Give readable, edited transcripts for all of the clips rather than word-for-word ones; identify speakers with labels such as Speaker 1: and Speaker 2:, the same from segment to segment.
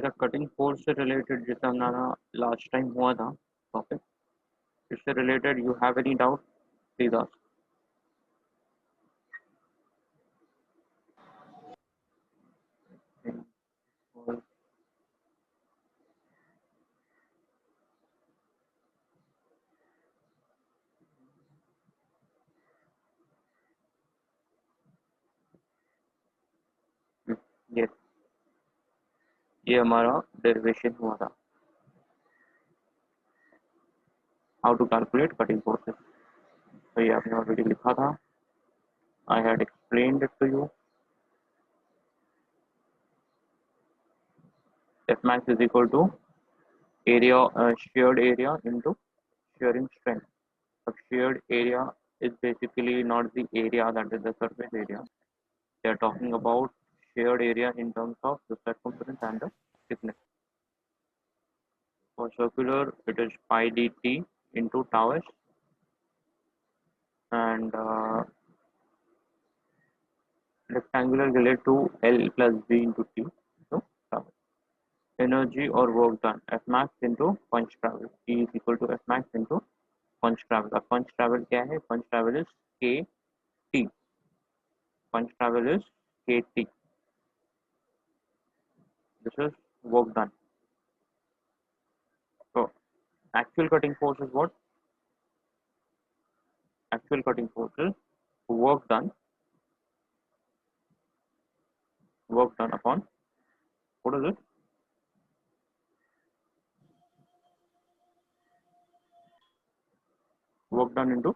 Speaker 1: अच्छा, cutting force से related जितना हमारा लास्ट टाइम हुआ था टॉपिक, इससे related you have any doubt, please ask. ये ये हमारा डेरिवेशन हुआ था, how to calculate cutting forces. तो ये आपने ऑलरेडी लिखा था, I had explained it to you. F max is equal to area, shared area into shearing strength. But shared area is basically not the area that is the surface area. They are talking about shared area in terms of the circumference and the thickness. For circular, it is pi dt into tau s, and rectangular relate to L plus B into T. So tau. Energy or work done, F max into punch travel. E is equal to F max into punch travel. अब punch travel क्या है? Punch travel is KT. Punch travel is KT. This is work done. So actual cutting force is what? Actual cutting force is work done upon, what is it? Work done into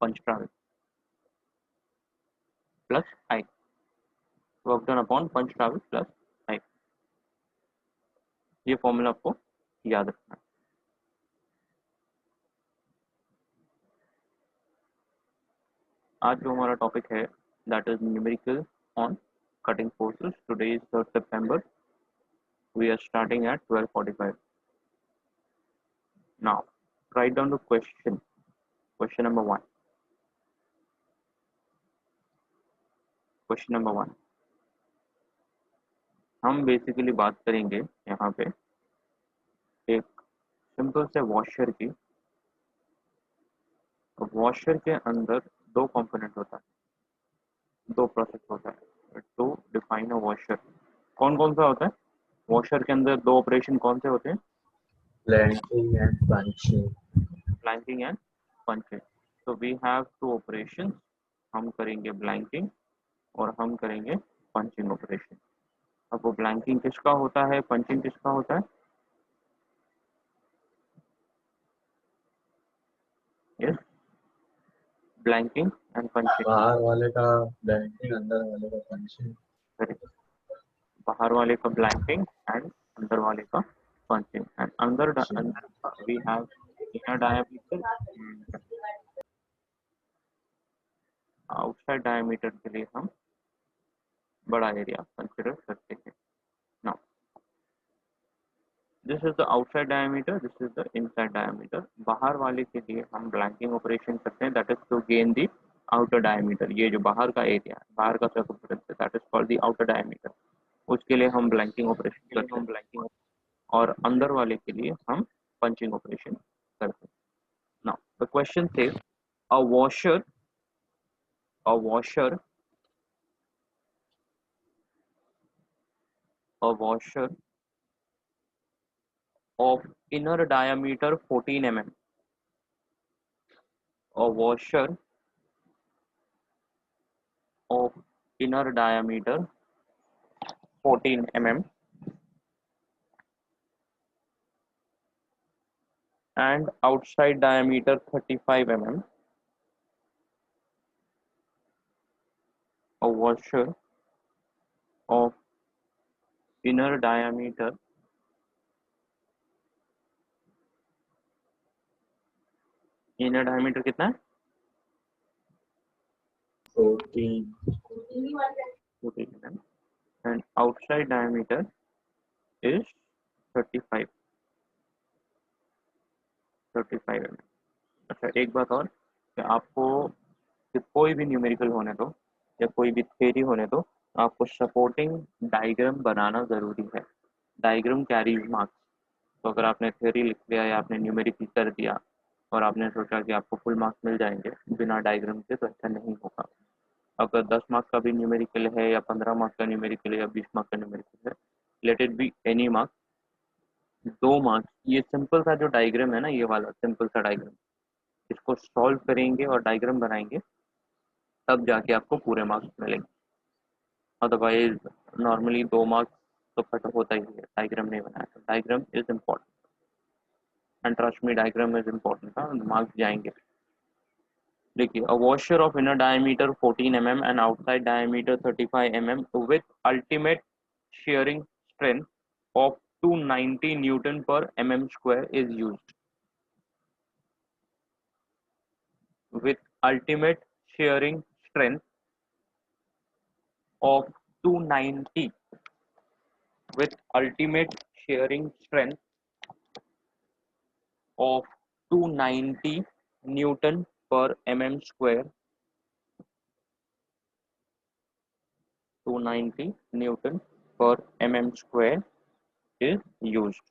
Speaker 1: punch travel plus I. Work done upon punch travel plus I. ये formula आपको याद रखना है। आज जो हमारा topic है that is numerical on cutting forces. Today is 3rd September. We are starting at 12:45. Now write down the question. Question number 1. Question number 1. हम बेसिकली बात करेंगे यहाँ पे एक सिंपल से वॉशर की। वॉशर के अंदर दो कंपोनेंट होता है, दो प्रोसेस होता है टू डिफाइन अ वॉशर। कौन कौन सा होता है वॉशर के अंदर? दो ऑपरेशन कौन से होते हैं?
Speaker 2: Blanking and punching.
Speaker 1: Blanking and punching. तो वी हैव टू ऑपरेशन, हम करेंगे ब्लैंकिंग और हम करेंगे पंचिंग ऑपरेशन। अब वो ब्लैंकिंग किसका होता है, पंचिंग किसका होता है? Yes, blanking and punching.
Speaker 2: बाहर वाले का ब्लैंकिंग, अंदर वाले का पंचिंग।
Speaker 1: बाहर वाले का ब्लैंकिंग एंड अंदर वाले का पंचिंग। एंड अंदर we have inner diameter, outside diameter के लिए हम बड़ा एरिया कंसिडर करते हैं। Now this is the outside diameter, this is the inside diameter. बाहर वाले के लिए हम ब्लैंकिंग ऑपरेशन करते हैं, that is to gain the outer diameter. ये जो बाहर का एरिया है, बाहर का सर्कमफेरेंस है, that is called the outer diameter. उसके लिए हम ब्लैंकिंग ऑपरेशन करते हैं और अंदर वाले के लिए हम पंचिंग ऑपरेशन करते हैं। Now the question says a washer a washer of inner diameter 14 mm, a washer of inner diameter 14 mm and outside diameter 35 mm, a washer of inner diameter कितना है?
Speaker 2: 14
Speaker 1: mm and outside diameter is 35 mm। अच्छा, एक बात और कि आपको कि कोई भी न्यूमेरिकल होने दो या कोई भी थ्योरी होने दो, आपको सपोर्टिंग डायग्राम बनाना ज़रूरी है। Diagram carries marks. तो अगर आपने थ्योरी लिख लिया या आपने न्यूमेरिकल कर दिया और आपने सोचा कि आपको फुल मार्क्स मिल जाएंगे बिना डायग्राम के, तो ऐसा नहीं होगा। अगर 10 मार्क्स का भी न्यूमेरिकल है या 15 मार्क्स का न्यूमेरिकल है या 20 मार्क्स का न्यूमेरिकल है, let it be any marks, 2 marks, ये सिंपल सा जो डायग्राम है ना, ये वाला सिंपल सा डायग्राम, इसको सॉल्व करेंगे और डायग्राम बनाएंगे, तब जाके आपको पूरे मार्क्स मिलेंगे। अदरवाइज नॉर्मली 2 मार्क्स तो कट होता ही है डायग्राम नहीं बनाया तो। Diagram is important and trust me, diagram is important. हाँ, मार्क्स जाएंगे। देखिए, a washer of inner diameter 14 mm and outside diameter 35 mm with ultimate shearing strength of 290 Newton per mm square is used. With ultimate shearing strength of 290, with ultimate shearing strength of 290 Newton per mm square, 290 Newton per mm square is used.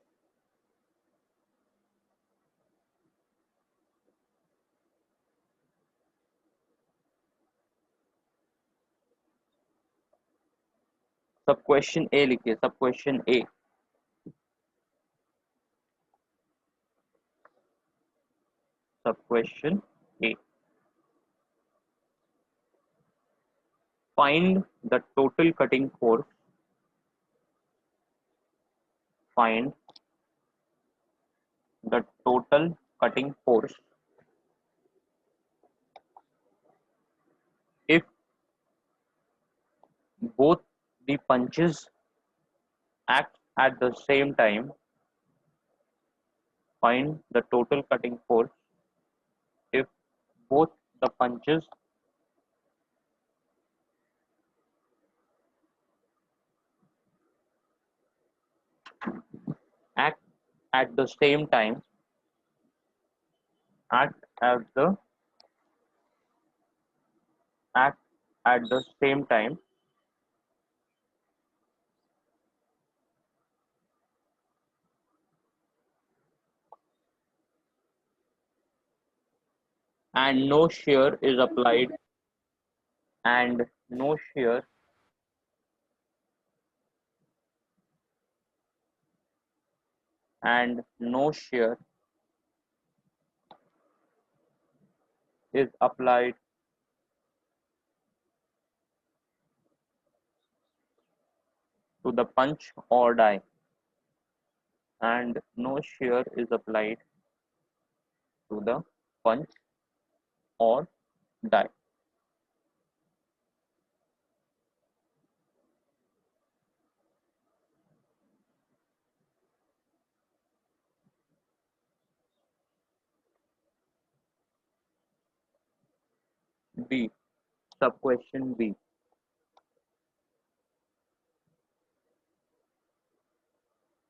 Speaker 1: सब question ए लिखिए, सब question ए। सब question A. Find the total cutting force, find the total cutting force if both the punches act at the same time. Find the total cutting force if both the punches act at the same time, act at the act at the same time, and no shear is applied, and no shear and no shear is applied to the punch or die, and no shear is applied to the punch or die. B. Sub question B.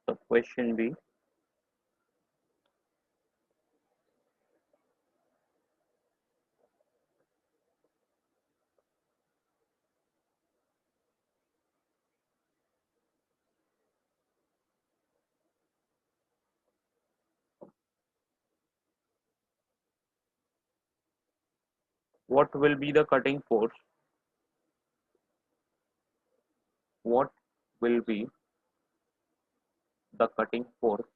Speaker 1: Sub question B. What will be the cutting force? What will be the cutting force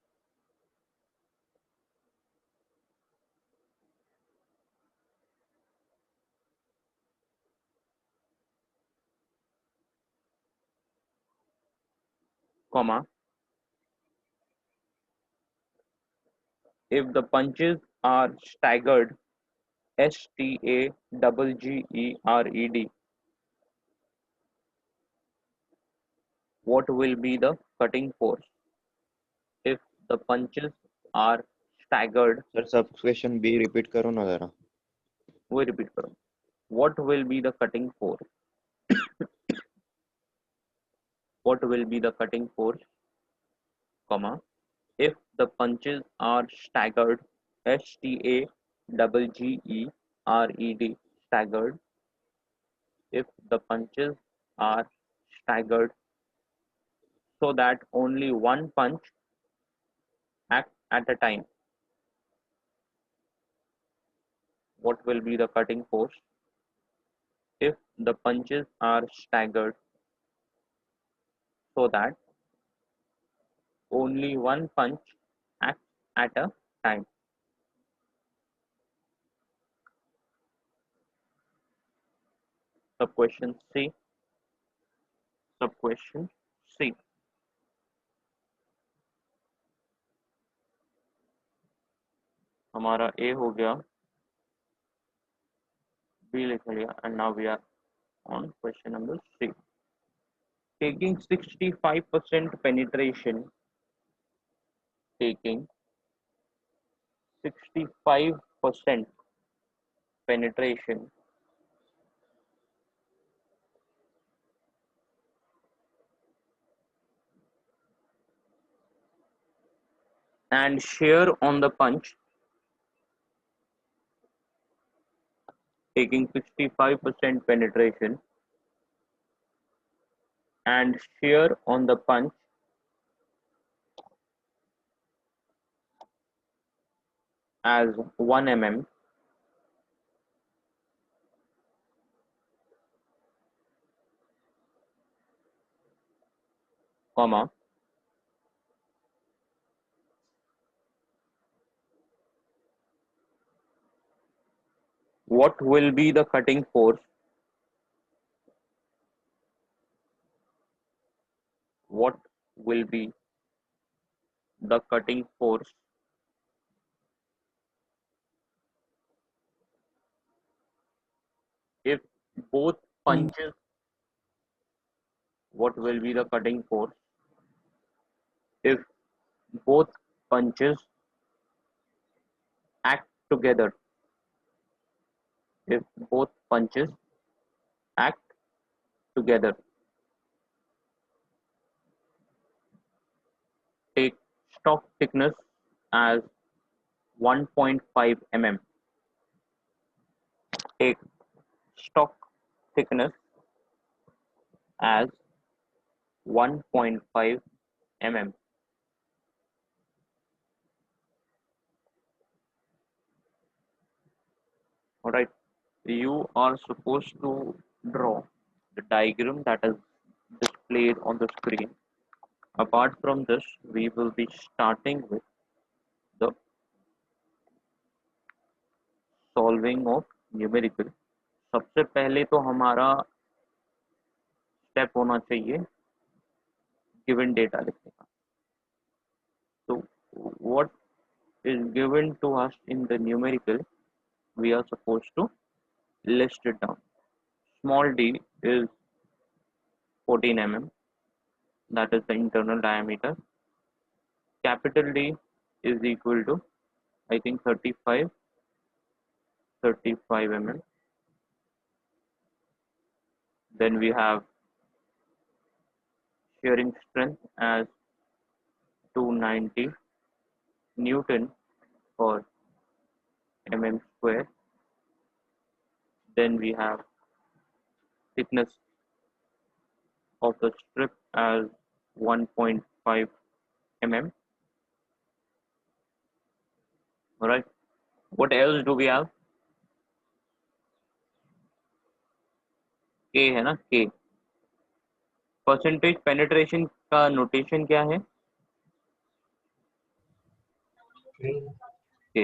Speaker 1: comma if the punches are staggered, STAGGERED, what will be the cutting force? If the punches are staggered,
Speaker 3: sir सब question B repeat करो ना जरा।
Speaker 1: we repeat करो, what will be the cutting force? What will be the cutting force, comma if the punches are staggered, STAGGERED, staggered, if the punches are staggered so that only one punch acts at a time. What will be the cutting force if the punches are staggered so that only one punch acts at a time? Sub question C. Sub question C. हमारा A हो गया, B लिख लिया, and now we are on question number C. Taking 65% penetration, taking 65% penetration and shear on the punch, taking 65% penetration and shear on the punch as 1 mm, comma, what will be the cutting force? What will be the cutting force if both punches? What will be the cutting force if both punches act together? If both punches act together. Take stock thickness as 1.5 mm. Take stock thickness as 1.5 mm. Alright, you are supposed to draw the diagram that is displayed on the screen. Apart from this, we will be starting with the solving of numerical. सबसे पहले तो हमारा step होना चाहिए given data लिखने का. So what is given to us in the numerical, we are supposed to list it down. Small d is 14 mm, that is the internal diameter. Capital D is equal to, I think, 35 mm. Then we have shearing strength as 290 Newton per mm square. Then we have thickness of the strip as 1.5 mm. Alright, what else do we have? K है ना, K. Percentage penetration का notation क्या है? K.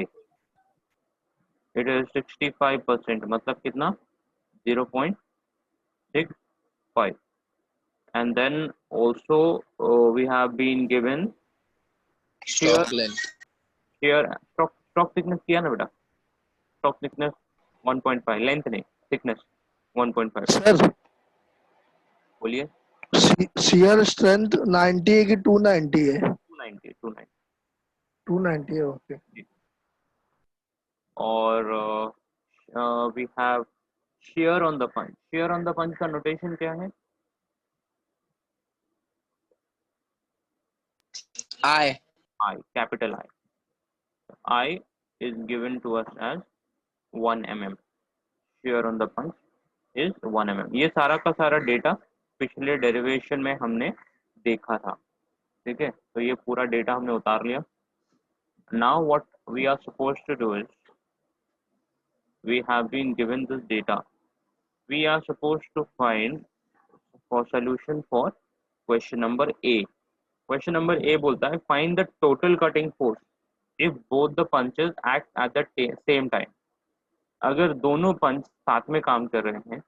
Speaker 1: It is 65%, मतलब कितना? 0.65. And then also we have been given shear stock thickness किया ना बेटा? Stock thickness 1.5, length नहीं, thickness 1.5.
Speaker 4: सर
Speaker 1: बोलिए.
Speaker 4: shear strength 90 है कि 290 है?
Speaker 1: 290.
Speaker 4: 290 है, ओके.
Speaker 1: और we have shear on the punch. Shear on the punch का notation क्या है?
Speaker 5: I,
Speaker 1: capital I. I is given to us as 1 mm. Shear on the punch is 1 mm. ये सारा का सारा डेटा पिछले डेरिवेशन में हमने देखा था, ठीक है। तो ये पूरा डेटा हमने उतार लिया। Now what we are supposed to do is, we have been given this data, we are supposed to find for solution for question number A. Question number A बोलता है find the total cutting force if both the punches act at the same time. अगर दोनों पंच साथ में काम कर रहे हैं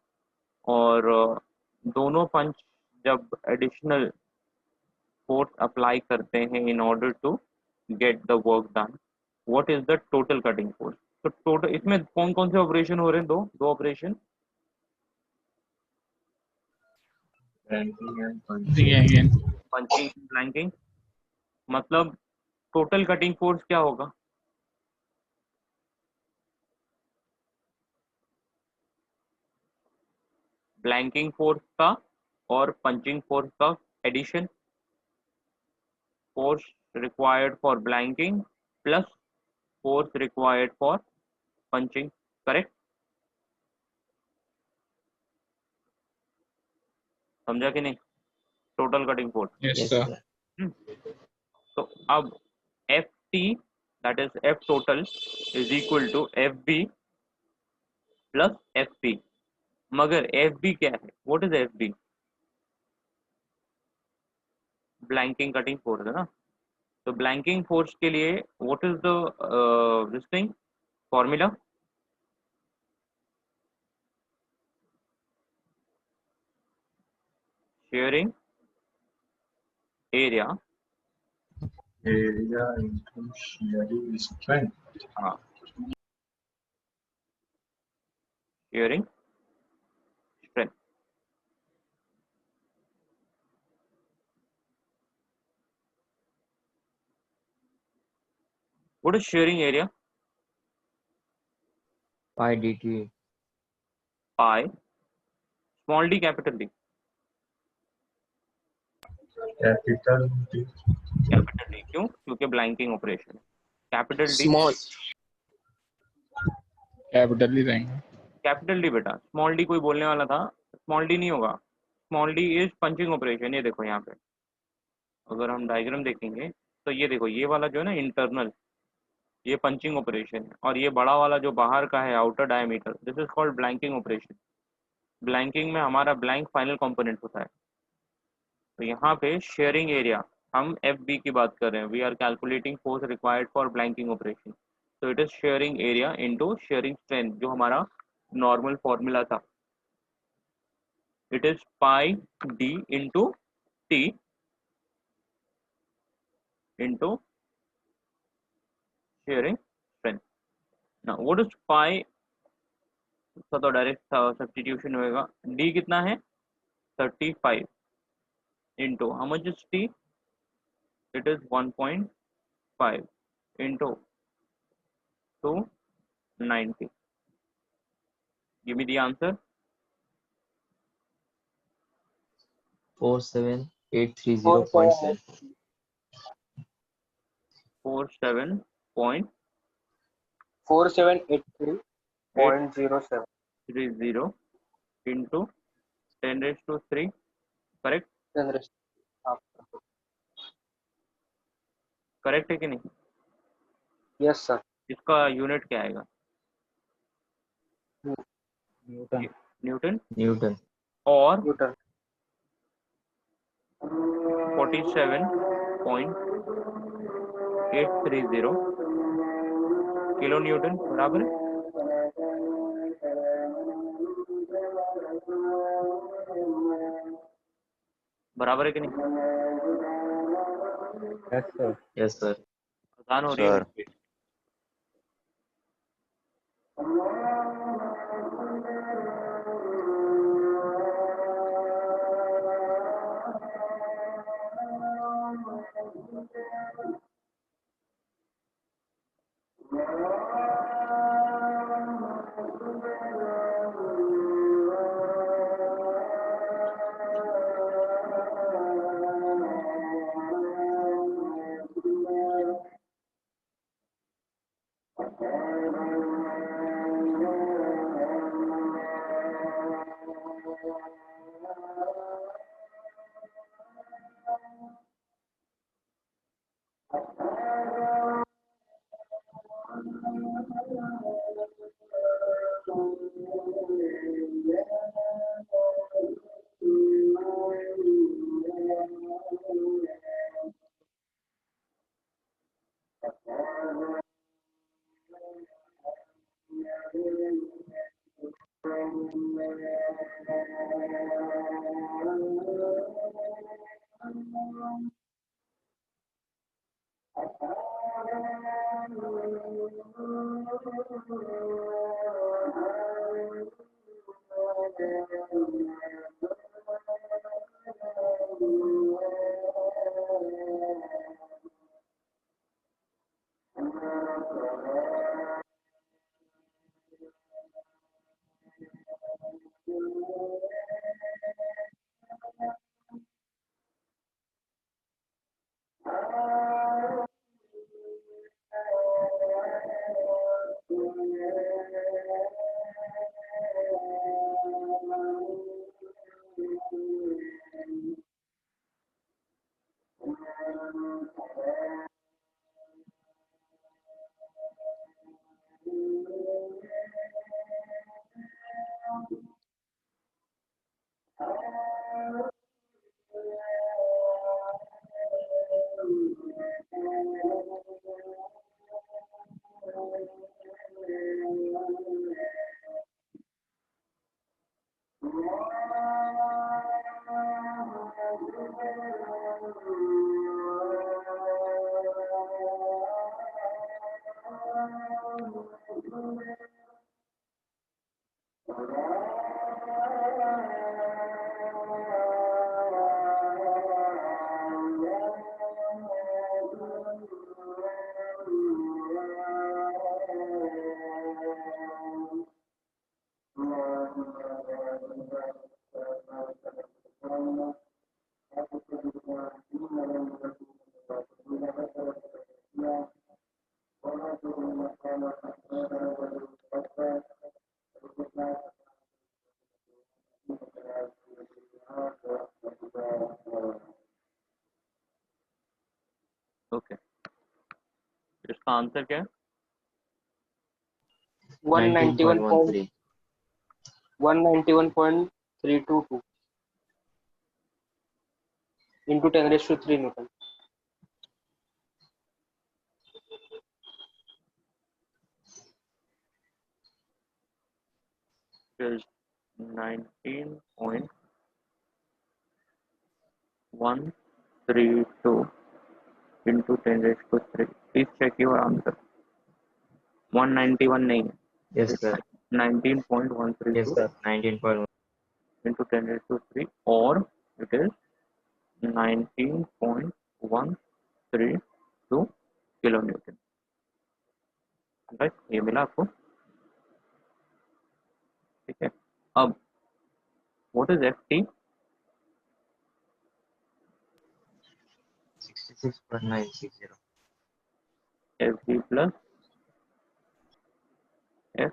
Speaker 1: और दोनों पंच जब एडिशनल फोर्स अप्लाई करते हैं in order to get the work done, what is the total cutting force. तो टोटल इसमें कौन कौन से ऑपरेशन हो रहे हैं, दो ऑपरेशन,
Speaker 2: Blanking and
Speaker 5: जी
Speaker 2: punching.
Speaker 5: Again
Speaker 1: punching blanking. मतलब टोटल कटिंग फोर्स क्या होगा, ब्लैंकिंग फोर्स का और पंचिंग फोर्स का addition, force required for blanking plus force required for punching, correct. समझा कि नहीं, total cutting force.
Speaker 5: Yes sir
Speaker 1: तो अब F T that is F total is equal to F B plus F P. मगर F B क्या है, what is F B, blanking cutting force है ना। तो ब्लैंकिंग फोर्स के लिए what is the this thing formula, shearing area,
Speaker 2: Area into shearing strength.
Speaker 1: हाँ shearing strength. What is shearing area,
Speaker 3: pi dt.
Speaker 1: Pi small d capital D,
Speaker 2: Capital D.
Speaker 1: Capital D क्यों, क्योंकि blanking operation है, capital D,
Speaker 4: Small.
Speaker 5: Capital ही रहेंगे
Speaker 1: capital D बेटा, small D कोई बोलने वाला था, स्मॉल डी नहीं होगा, small D is punching operation. ये देखो यहाँ पे अगर हम डायग्राम देखेंगे तो ये देखो ये वाला जो है ना इंटरनल, ये पंचिंग ऑपरेशन है, और ये बड़ा वाला जो बाहर का है outer diameter, this is called blanking operation. Blanking में हमारा ब्लैंक फाइनल कंपोनेंट होता है। तो यहाँ पे शेयरिंग एरिया, हम एफ बी की बात कर रहे हैं, we are calculating force required for blanking operation, तो it is shearing area into shearing strength, जो हमारा नॉर्मल फॉर्मूला था, it is pi D into T into shearing strength. ना व्हाट इज पाई, उसका तो डायरेक्ट सब्स्टिट्यूशन होएगा, D कितना है 35 into how much is T, it is 1.5 into 290, give me the answer
Speaker 3: 47830.7.
Speaker 1: 47.30
Speaker 6: 4783.07
Speaker 1: into 10⁻³ correct, correct है कि नहीं।
Speaker 6: यस सर,
Speaker 1: इसका यूनिट क्या आएगा,
Speaker 5: न्यूटन
Speaker 1: न्यूटन,
Speaker 3: Newton.
Speaker 1: और
Speaker 6: न्यूटन
Speaker 1: 47.830 किलो न्यूटन बराबर है। बराबर है कि नहीं,
Speaker 3: Yes sir.
Speaker 1: आसान हो रही है
Speaker 3: Sir.
Speaker 1: मुझे। ओके, इसका आंसर क्या है?
Speaker 3: 19.13.
Speaker 6: 191.322 into 10⁻³ Newton.
Speaker 1: Is 19.132 into 10⁻³. Please check your answer. 191 नहीं है,
Speaker 3: Yes, sir.
Speaker 1: 19.132
Speaker 3: Yes, sir. 19.1.
Speaker 1: into 10⁻³ or it is 19.132 kilonewton. Right, ये मिला आपको? ठीक है, अब what is F T?
Speaker 3: 66.960.
Speaker 1: F D plus F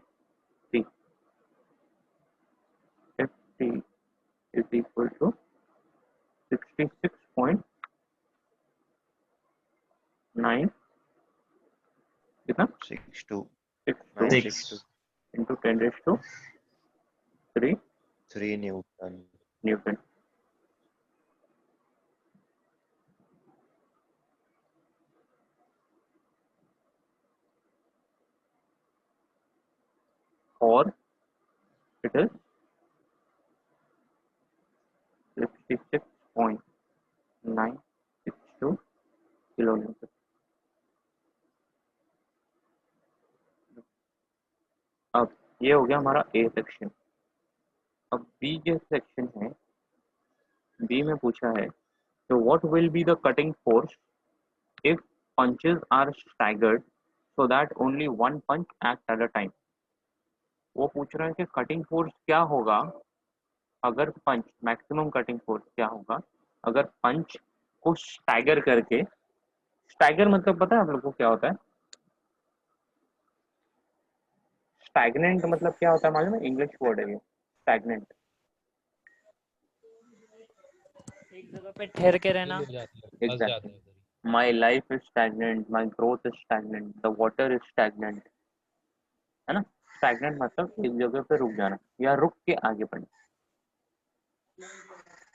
Speaker 1: T. F T is equal to 66.9 कितना?
Speaker 7: 62
Speaker 1: 62 into 10⁻³
Speaker 7: 3 Newton.
Speaker 1: Newton. और it is 66.962 kilonewton. अब ये हो गया हमारा ए सेक्शन. अब बी जो सेक्शन है, बी में पूछा है तो what will be the cutting force if punches are staggered so that only one punch act at a time. वो पूछ रहा है कि कटिंग फोर्स क्या होगा अगर पंच, मैक्सिमम कटिंग फोर्स क्या होगा अगर पंच को स्टैगर करके. स्टैगर मतलब पता है आप लोग को क्या होता है? स्टैग्नेंट मतलब क्या होता है मालूम है? इंग्लिश वर्ड है ये, स्टैग्नेंट.
Speaker 8: एक जगह पे ठहर के रहना.
Speaker 1: Exactly. My life is stagnant, my growth is stagnant, the water is stagnant, है ना? स्टैग्नेंट मतलब एक जगह पे रुक जाना या रुक के आगे बढ़ना,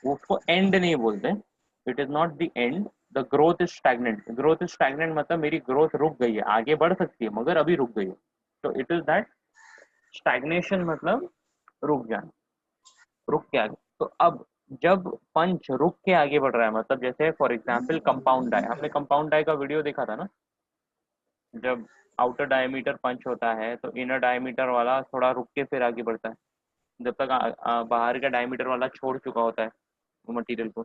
Speaker 1: उसको एंड नहीं बोलते, it is not the end, the growth is stagnant. Growth is stagnant मतलब मेरी ग्रोथ रुक गई है, आगे बढ़ सकती है मगर अभी रुक गई है, तो इट इज दैट स्टैग्नेशन, मतलब रुक जाना, रुक के आगे। तो अब जब पंच रुक के आगे बढ़ रहा है, मतलब जैसे फॉर एग्जांपल कंपाउंड डाई, हमने कंपाउंड डाई का वीडियो देखा था ना, जब आउटर डायमीटर पंच होता है तो इनर डायमीटर वाला थोड़ा रुक के फिर आगे बढ़ता है, जब तक बाहर का डायमीटर वाला छोड़ चुका होता है वो मटेरियल को।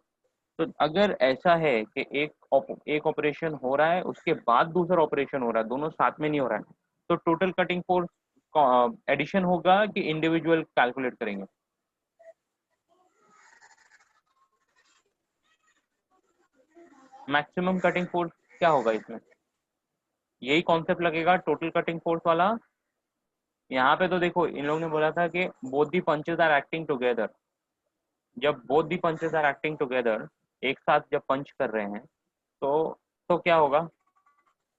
Speaker 1: तो अगर ऐसा है कि एक ऑपरेशन हो रहा है उसके बाद दूसरा ऑपरेशन हो रहा है, दोनों साथ में नहीं हो रहा है, तो टोटल कटिंग फोर्स एडिशन होगा कि इंडिविजुअल कैलकुलेट करेंगे? मैक्सिमम कटिंग फोर्स क्या होगा इसमें? यही कॉन्सेप्ट लगेगा टोटल कटिंग फोर्स वाला। यहाँ पे तो देखो इन लोगों ने बोला था कि both the punches are acting together, जब both the punches are acting together, एक साथ जब पंच कर रहे हैं तो क्या होगा?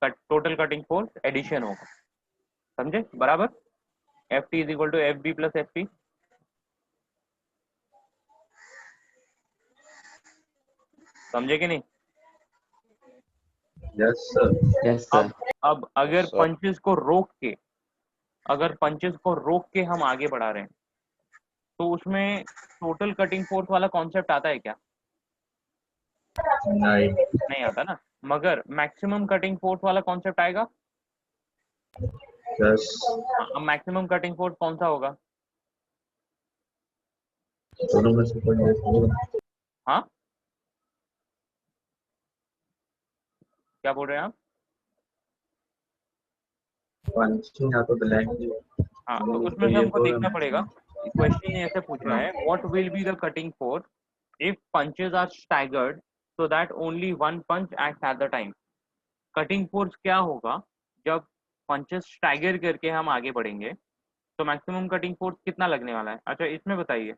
Speaker 1: टोटल कटिंग फोर्स एडिशन होगा, समझे बराबर? F T is equal to F B plus F P, समझे कि नहीं?
Speaker 2: Yes, sir.
Speaker 3: Yes, sir.
Speaker 1: अब अगर
Speaker 7: sir.
Speaker 1: पंचेस को रोक के, अगर पंचेस को रोक के हम आगे बढ़ा रहे हैं तो उसमें टोटल कटिंग फोर्स वाला कॉन्सेप्ट आता है क्या?
Speaker 2: Nine.
Speaker 1: नहीं आता ना। मगर मैक्सिमम कटिंग फोर्स वाला कॉन्सेप्ट आएगा।
Speaker 2: Yes.
Speaker 1: अब मैक्सिमम कटिंग फोर्स कौन सा होगा?
Speaker 2: दोनों में से कोई एक होगा।
Speaker 1: हाँ, क्या बोल रहे हैं आप?
Speaker 2: पंचिंग या तो ब्लैंक।
Speaker 1: हाँ, तो उसमें से हमको देखना पड़ेगा। क्वेश्चन ऐसे पूछा है, what will be the cutting force if punches are staggered so that only one punch act at the time. Cutting force क्या होगा जब पंचेस स्टैगर करके हम आगे बढ़ेंगे, तो मैक्सिमम कटिंग फोर्स कितना लगने वाला है? अच्छा इसमें बताइए,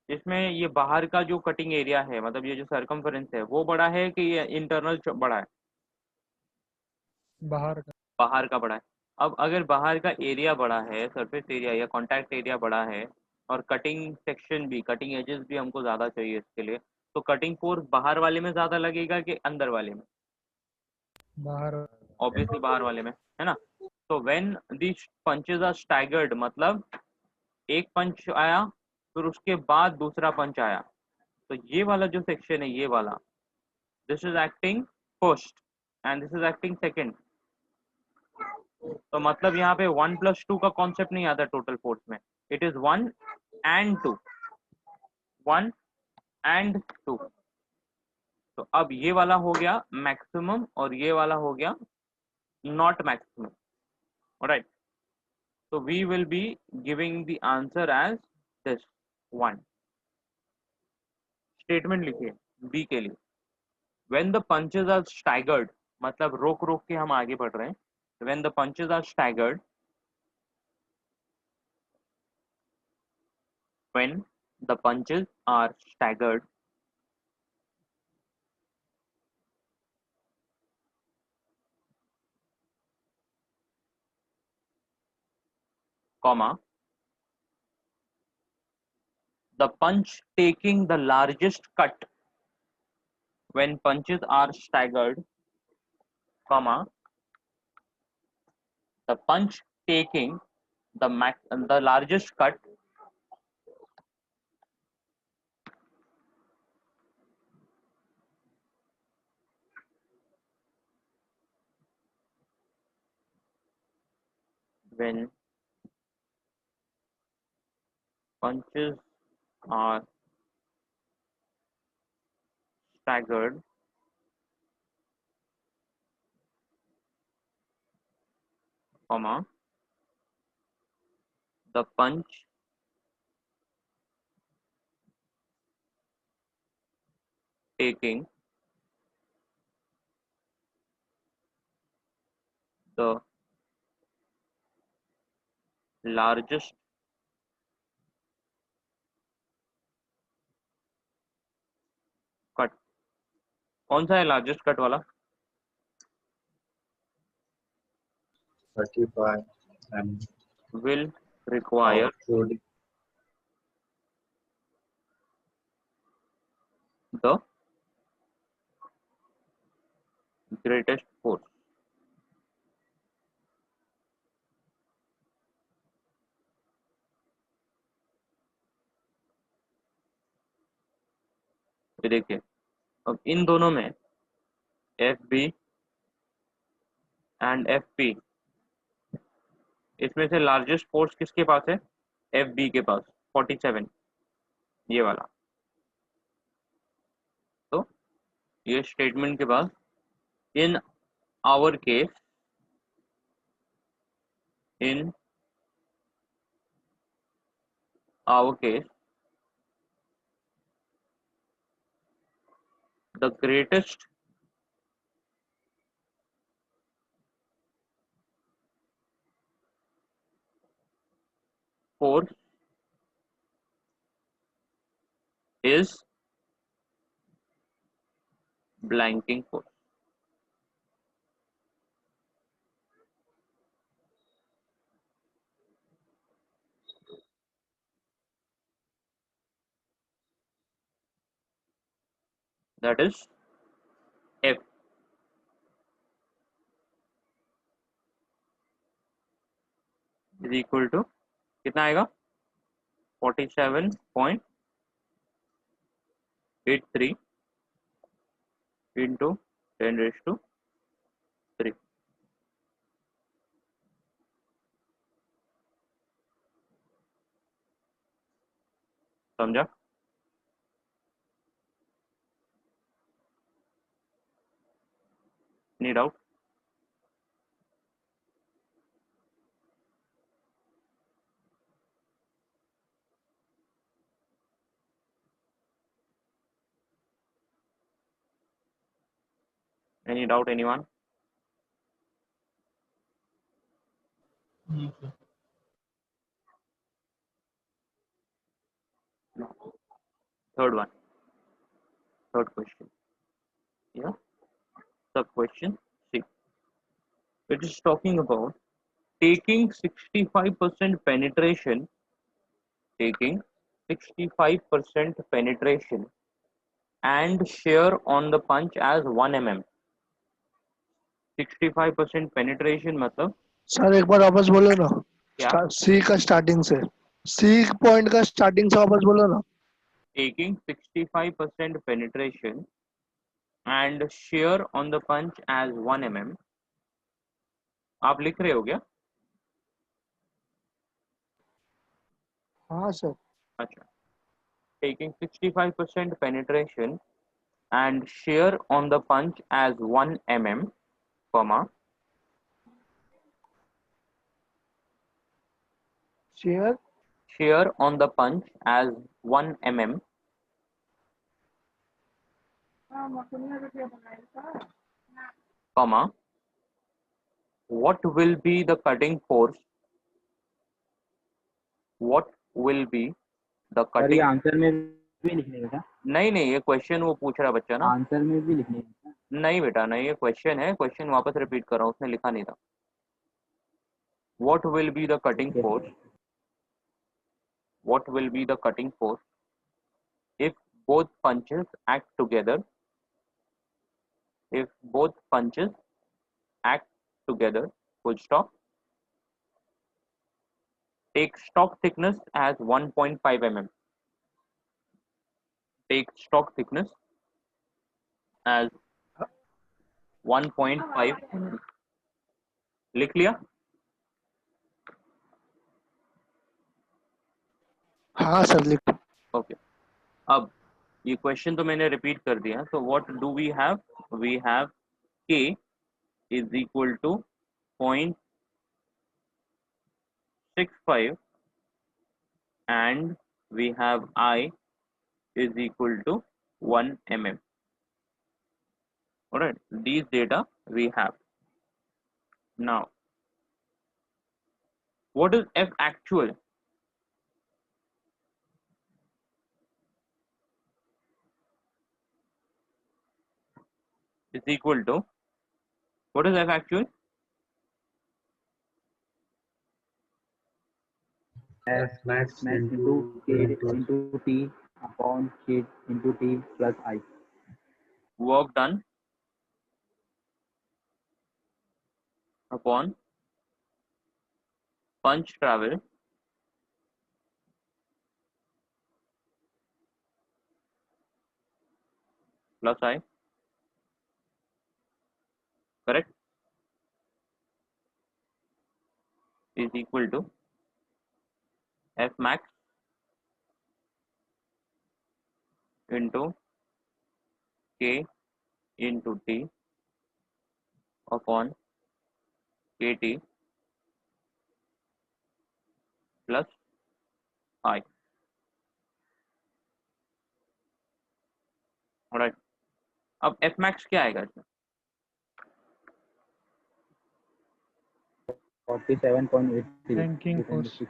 Speaker 1: इसमें ये बाहर का जो कटिंग एरिया है, मतलब ये जो सरकमफेरेंस है, वो बड़ा है कि ये इंटरनल बड़ा है?
Speaker 5: बाहर का।
Speaker 1: बाहर का बड़ा है। अब अगर बाहर का एरिया बड़ा है, सरफेस एरिया या कॉन्टैक्ट एरिया बड़ा है, और कटिंग सेक्शन भी, कटिंग एजेस भी हमको ज़्यादा चाहिए इसके लिए, तो कटिंग फोर्स बाहर वाले में ज़्यादा लगेगा कि अंदर वाले में?
Speaker 5: बाहर।
Speaker 1: ऑब्वियसली बाहर वाले में, है ना। तो when this punches are staggered, मतलब एक पंच आया फिर उसके बाद दूसरा पंच आया, तो ये वाला जो सेक्शन है, ये वाला, this is acting first and this is acting second. तो मतलब यहाँ पे 1+2 का कॉन्सेप्ट नहीं आता टोटल फोर्स में, इट इज 1 and 2, 1 and 2। तो अब ये वाला हो गया मैक्सिमम और ये वाला हो गया नॉट मैक्सिमम, राइट। तो we will be giving the answer as this 1। Statement लिखिए बी के लिए, when the punches are staggered, मतलब रोक रोक के हम आगे बढ़ रहे हैं, when the punches are staggered, when the punches are staggered, comma, the punch taking the largest cut, when punches are staggered, comma, the punch taking the largest cut when punches are staggered, comma, the punch taking the largest cut। कौन सा है largest cut वाला?
Speaker 2: 35 mm.
Speaker 1: will require
Speaker 2: should
Speaker 1: the greatest force. ये देखिए, अब इन दोनों में F B and F P, इसमें से लार्जेस्ट फोर्स किसके पास है? एफ बी के पास 47, ये वाला। तो ये स्टेटमेंट के बाद in our case, in our case the greatest force is blanking force. That is F is equal to कितना आएगा? 47.83 into 10 raised to 3. समझा? Any doubt? Any doubt, anyone? No. Third one. Third question. Yeah. Sub question C. It is talking about taking 65% penetration, taking 65% penetration and shear on the punch as 1 mm. 65% penetration मतलब
Speaker 4: sir एक बार वापस बोलो ना,
Speaker 1: क्या?
Speaker 4: सी का starting से, C point का starting से वापस बोलो ना।
Speaker 1: Taking 65% penetration and shear on the punch as 1 mm. आप लिख रहे हो क्या?
Speaker 4: हाँ सर।
Speaker 1: अच्छा, taking 65% penetration and shear on the punch as 1 mm, comma, shear on the punch as 1 mm, comma, what will be the cutting force? What will be the
Speaker 9: sir ये
Speaker 1: cutting?
Speaker 9: Answer में भी लिखने का क्या?
Speaker 1: नहीं, ये question वो पूछ रहा बच्चा ना।
Speaker 9: आंसर में भी लिखने का?
Speaker 1: नहीं बेटा, नहीं, ये क्वेश्चन है, क्वेश्चन वापस रिपीट कर रहा हूँ, उसने लिखा नहीं था। What will be the cutting force? What will be the cutting force if both punches act together? If both punches act together, full stop. Take stock thickness as 1.5 mm. Take stock thickness as 1.5 mm. लिख लिया?
Speaker 4: हाँ sir लिख।
Speaker 1: Okay, अब ये question तो मैंने repeat कर दिया। तो what do we have? We have k is equal to 0.65 and we have I is equal to 1 mm. Alright, these data we have. Now, what is F actual? Is equal to, what is F actual?
Speaker 2: F max
Speaker 9: into K into T upon K into T plus I.
Speaker 1: work done upon punch travel plus I, correct, is equal to F max into K into T upon KT plus I. Alright, अब F max क्या आएगा इसमें?
Speaker 9: 47.83.
Speaker 5: Ranking force.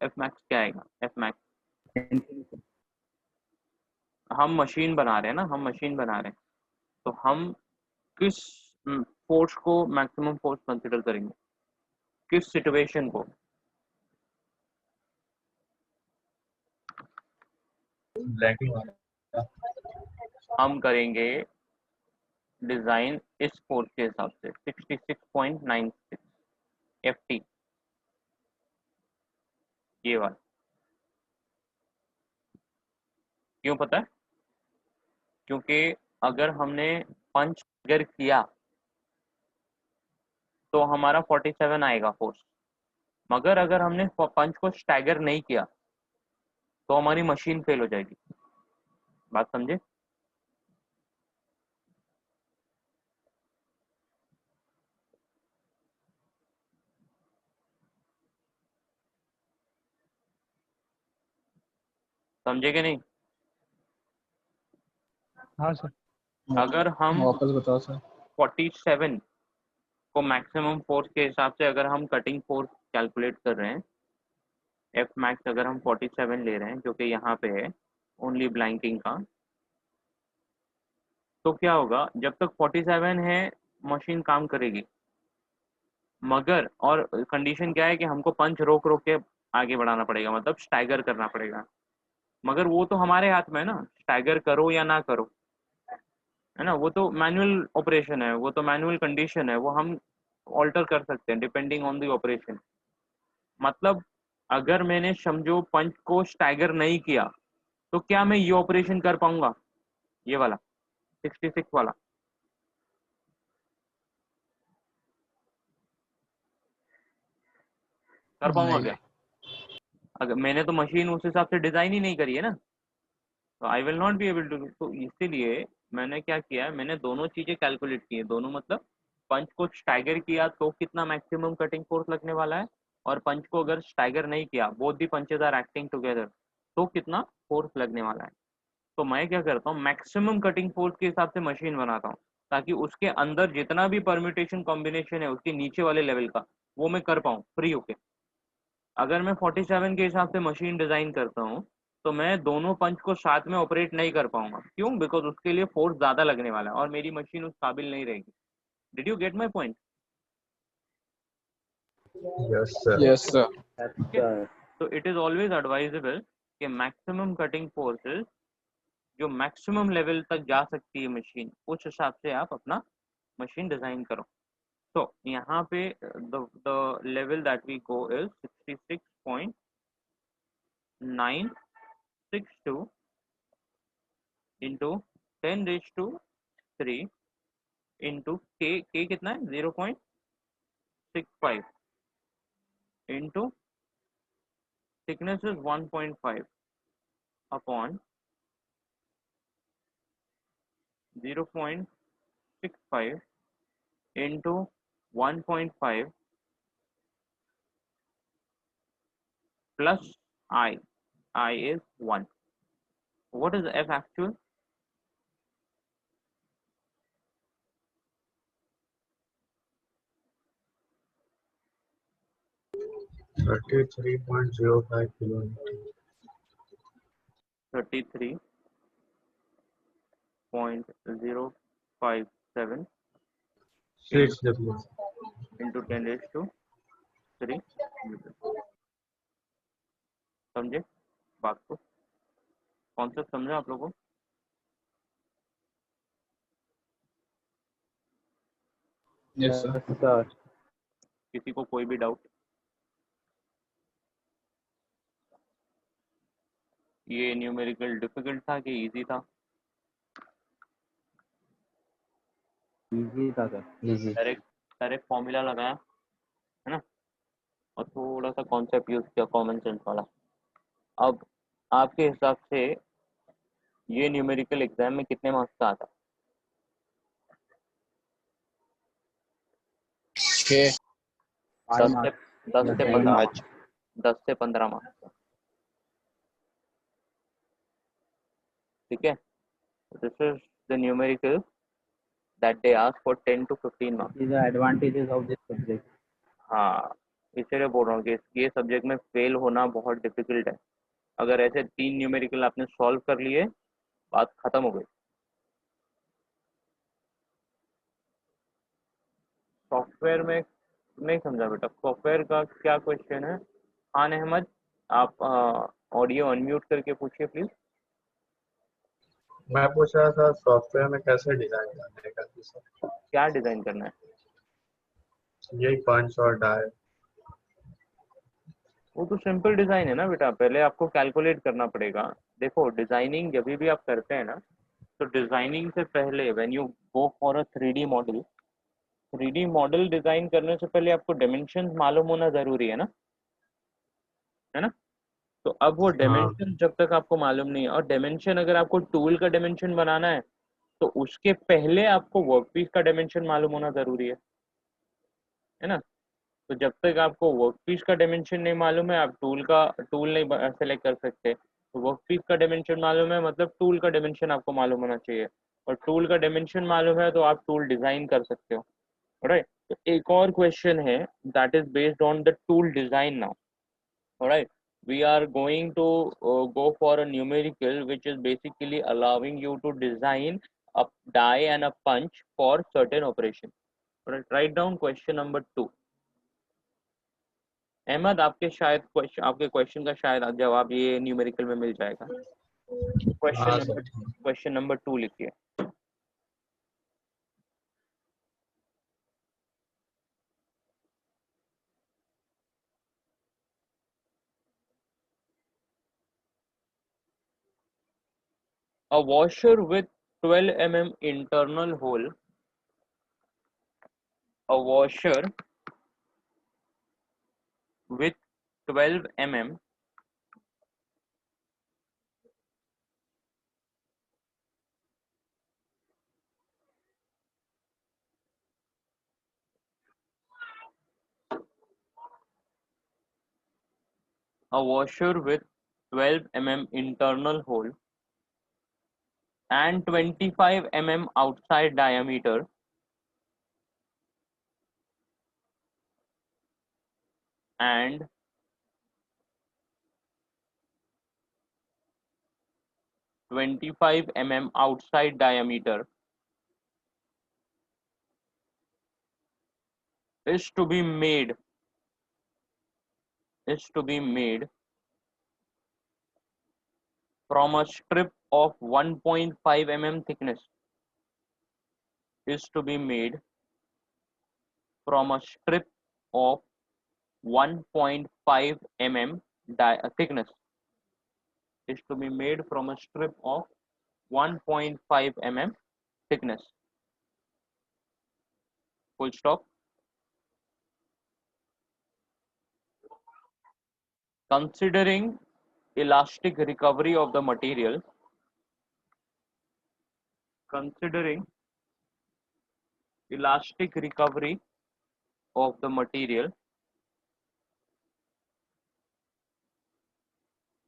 Speaker 1: F max क्या आएगा? F max हम machine बना रहे हैं ना, हम मशीन बना रहे हैं, तो हम किस फोर्स को मैक्सिमम फोर्स कंसिडर करेंगे, किस सिचुएशन को?
Speaker 2: ब्लैकिंग वाला
Speaker 1: हम करेंगे डिजाइन इस फोर्स के हिसाब से 66.96 FT, ये वाला। क्यों पता है? क्योंकि अगर हमने पंच अगर किया तो हमारा 47 आएगा फोर्स, मगर अगर हमने पंच को स्टैगर नहीं किया तो हमारी मशीन फेल हो जाएगी। बात समझे? समझे कि नहीं?
Speaker 5: हाँ सर।
Speaker 1: अगर हम
Speaker 4: वापस बताओ सर।
Speaker 1: 47 को मैक्सिमम फोर्स के हिसाब से अगर हम कटिंग फोर्स कैलकुलेट कर रहे हैं, एफ मैक्स अगर हम 47 ले रहे हैं जो कि यहाँ पे है ओनली ब्लैंकिंग का, तो क्या होगा? जब तक 47 है मशीन काम करेगी, मगर और कंडीशन क्या है कि हमको पंच रोक रोक के आगे बढ़ाना पड़ेगा, मतलब स्टैगर करना पड़ेगा। मगर वो तो हमारे हाथ में है ना, स्टैगर करो या ना करो, है ना, वो तो मैनुअल ऑपरेशन है, वो तो मैनुअल कंडीशन है, वो हम ऑल्टर कर सकते हैं डिपेंडिंग ऑन द ऑपरेशन। मतलब अगर मैंने समझो पंच को स्टैगर नहीं किया तो क्या मैं ये ऑपरेशन कर पाऊंगा, ये वाला 66 वाला? कर पाऊंगा क्या? अगर मैंने तो मशीन उस हिसाब से डिजाइन ही नहीं करी है ना, तो I will not be able to. तो इसीलिए मैंने क्या किया है, मैंने दोनों चीजें कैलकुलेट की है। दोनों मतलब पंच को स्टैगर किया तो कितना मैक्सिमम कटिंग फोर्स लगने वाला है, और पंच को अगर स्टैगर नहीं किया, both the punches are acting together, तो कितना फोर्स लगने वाला है। तो मैं क्या करता हूँ, मैक्सिमम कटिंग फोर्स के हिसाब से मशीन बनाता हूँ, ताकि उसके अंदर जितना भी परम्यूटेशन कॉम्बिनेशन है उसके नीचे वाले लेवल का, वो मैं कर पाऊँ फ्री होके। अगर मैं 47 के हिसाब से मशीन डिजाइन करता हूँ तो मैं दोनों पंच को साथ में ऑपरेट नहीं कर पाऊंगा। क्यों? बिकॉज उसके लिए फोर्स ज्यादा लगने वाला है और मेरी मशीन उस काबिल नहीं रहेगी। Did you get my point?
Speaker 2: Yes sir.
Speaker 4: Yes sir.
Speaker 1: तो इट इज ऑलवेज एडवाइजेबल कि मैक्सिमम कटिंग फोर्सेस जो मैक्सिमम लेवल तक जा सकती है मशीन, उस हिसाब से आप अपना मशीन डिजाइन करो। तो यहाँ पे the level that we go is 66.962 into 10⁻³ into k कितना है? 0.65 into thickness is 1.5 upon 0.65 into 1.5 plus I is 1. What is F actual?
Speaker 2: Thirty 33.05 kilometre
Speaker 1: 33.057
Speaker 2: 6 W
Speaker 1: into 10⁻³ समझे बात को? कॉन्सेप्ट समझे आप लोगों को?
Speaker 2: Yes, sir.
Speaker 9: Yes, sir.
Speaker 1: किसी को कोई भी डाउट? ये न्यूमेरिकल डिफिकल्ट था कि इजी था?
Speaker 9: इजी था सर.
Speaker 3: Easy.
Speaker 1: डायरेक्ट फॉर्मूला लगाया है ना, और थोड़ा सा कॉन्सेप्ट यूज किया कॉमन सेंस वाला। अब आपके हिसाब से ये न्यूमेरिकल एग्जाम में कितने मार्क्स का आता?
Speaker 2: 6.
Speaker 9: 5 marks.
Speaker 1: 10 से 15
Speaker 7: पाँच।
Speaker 1: मार्क्स, 10 से 15 मार्क्स का, ठीक है? This is the numerical that they ask for 10 to 15 marks.
Speaker 9: These are advantages of this subject.
Speaker 1: हाँ, इसलिए बोल रहा हूँ कि ये सब्जेक्ट में फेल होना बहुत डिफिकल्ट है। अगर ऐसे 3 न्यूमेरिकल आपने सॉल्व कर लिए, बात खत्म हो गई। सॉफ्टवेयर में नहीं समझा बेटा, सॉफ्टवेयर का क्या क्वेश्चन है? खान अहमद, आप ऑडियो अनम्यूट करके पूछिए प्लीज।
Speaker 2: मैं पूछ रहा था सॉफ्टवेयर में कैसे डिजाइन करने का सर?
Speaker 1: क्या डिजाइन करना है?
Speaker 2: यही पंच और डाई।
Speaker 1: वो तो सिंपल डिजाइन है ना बेटा, पहले आपको कैलकुलेट करना पड़ेगा। देखो डिजाइनिंग जब भी आप करते हैं ना, तो डिजाइनिंग से पहले when you go for a 3D model, 3D model design करने से पहले आपको डायमेंशन मालूम होना जरूरी है ना? तो अब वो
Speaker 2: हाँ,
Speaker 1: डायमेंशन जब तक आपको मालूम नहीं है, और डायमेंशन अगर आपको टूल का डायमेंशन बनाना है तो उसके पहले आपको वर्कपीस का डायमेंशन मालूम होना जरूरी है ना? तो जब तक आपको वर्कपीस का डायमेंशन नहीं मालूम है, आप टूल नहीं सेलेक्ट कर सकते। तो वर्कपीस का डायमेंशन मालूम है मतलब टूल का डायमेंशन आपको मालूम होना चाहिए, और टूल का डायमेंशन मालूम है तो आप टूल डिजाइन कर सकते हो, राइट? तो एक और क्वेश्चन है that is based on the tool design now, right? We are going to go for a numerical which is basically allowing you to design a die and a punch for certain operation. Right, write down question number 2. Ahmad, आपके question का शायद जवाब ये numerical में मिल जाएगा।
Speaker 2: हाँ sir.
Speaker 1: Question number 2 लिखिए। A washer with 12 mm internal hole, a washer with 12 mm a washer with 12 mm internal hole and 25 mm outside diameter and 25 mm outside diameter is to be made from a strip of 1.5 mm thickness, is to be made from a strip of 1.5 mm thickness, is to be made from a strip of 1.5 mm thickness, full stop. Considering elastic recovery of the material, considering elastic recovery of the material,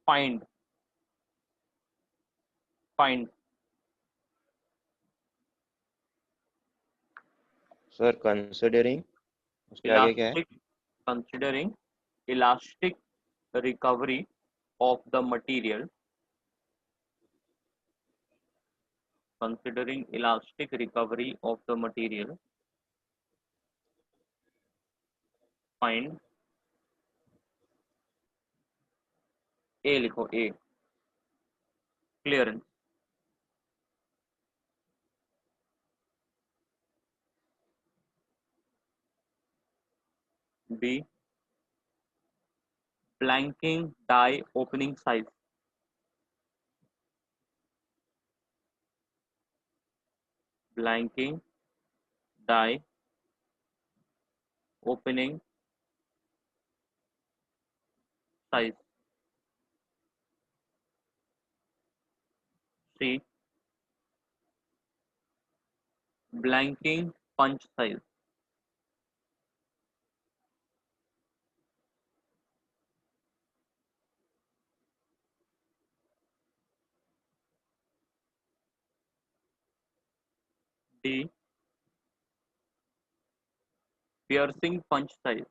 Speaker 1: find
Speaker 7: sir considering, उसके आगे क्या है?
Speaker 1: elastic, considering elastic recovery of the material, considering elastic recovery of the material, find A लिखो, A clearance. B blanking die opening size, blanking die opening size. C blanking punch size. D piercing punch size.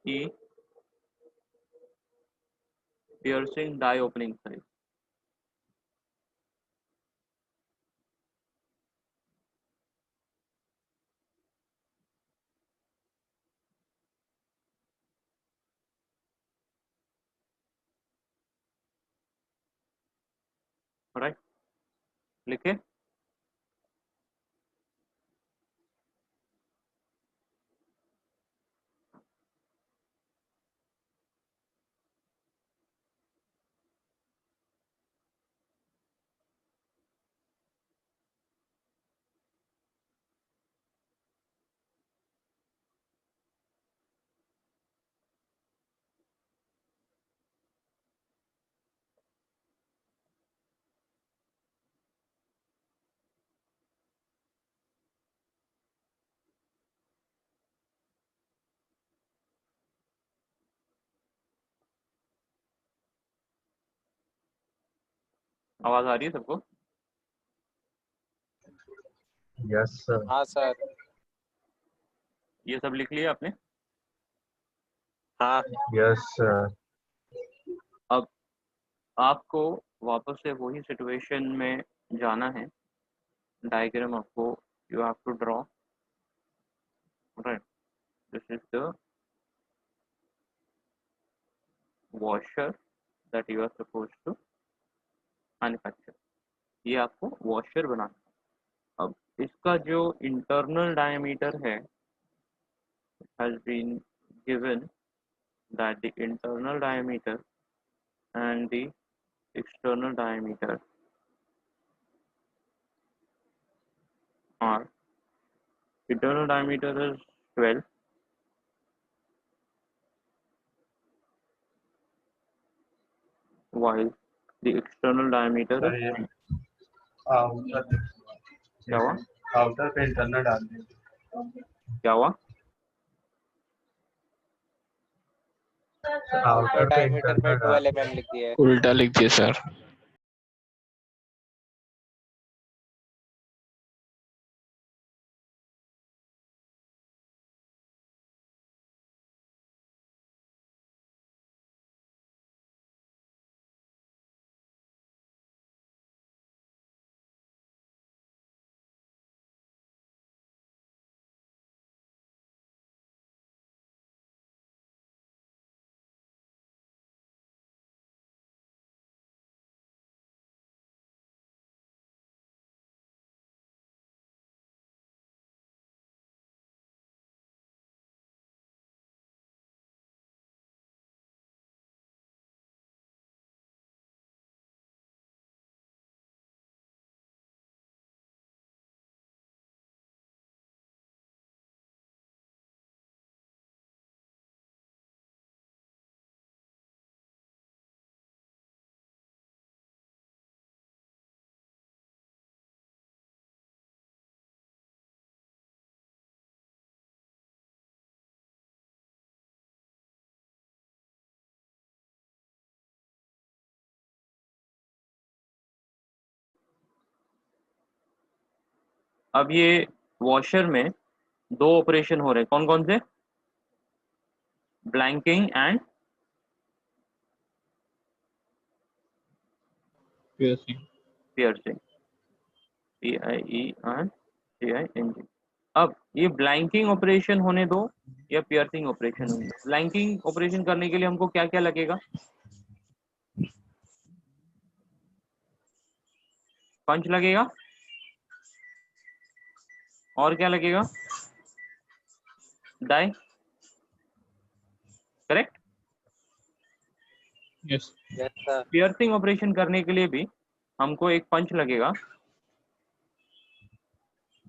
Speaker 1: E piercing die opening size. Right, लिखे। आवाज आ रही है सबको?
Speaker 2: Yes sir.
Speaker 6: हाँ sir.
Speaker 1: ये सब लिख लिया आपने?
Speaker 6: हाँ।
Speaker 2: Yes sir.
Speaker 1: अब आपको वापस से वही सिचुएशन में जाना है। डायग्राम आपको you have to draw, right. This is the washer that you are suppose to manufacture. ये आपको वॉशर बनाना है। अब इसका जो इंटरनल डायमीटर है has been given that the internal diameter and the external diameter are, internal diameter is 12, while the external diameter
Speaker 2: sir
Speaker 1: is,
Speaker 2: ये outer
Speaker 1: क्या हुआ?
Speaker 2: आउटर पे इंटरनल डाल दीजिए।
Speaker 1: क्या हुआ?
Speaker 2: आउटर पे
Speaker 6: डायमीटर पे
Speaker 2: इंटरनल डाल
Speaker 6: 12 mm लिख दिया है।
Speaker 5: उल्टा लिख दिए सर।
Speaker 1: अब ये वॉशर में दो ऑपरेशन हो रहे हैं, कौन कौन से? Blanking and
Speaker 5: piercing।
Speaker 1: Piercing. PIERCING। अब ये ब्लैंकिंग ऑपरेशन होने दो या पियर्सिंग ऑपरेशन होने दो। ब्लैंकिंग ऑपरेशन करने के लिए हमको क्या क्या लगेगा? पंच लगेगा और क्या लगेगा? Die, correct?
Speaker 6: Yes, sir.
Speaker 1: Piercing operation करने के लिए भी हमको एक पंच लगेगा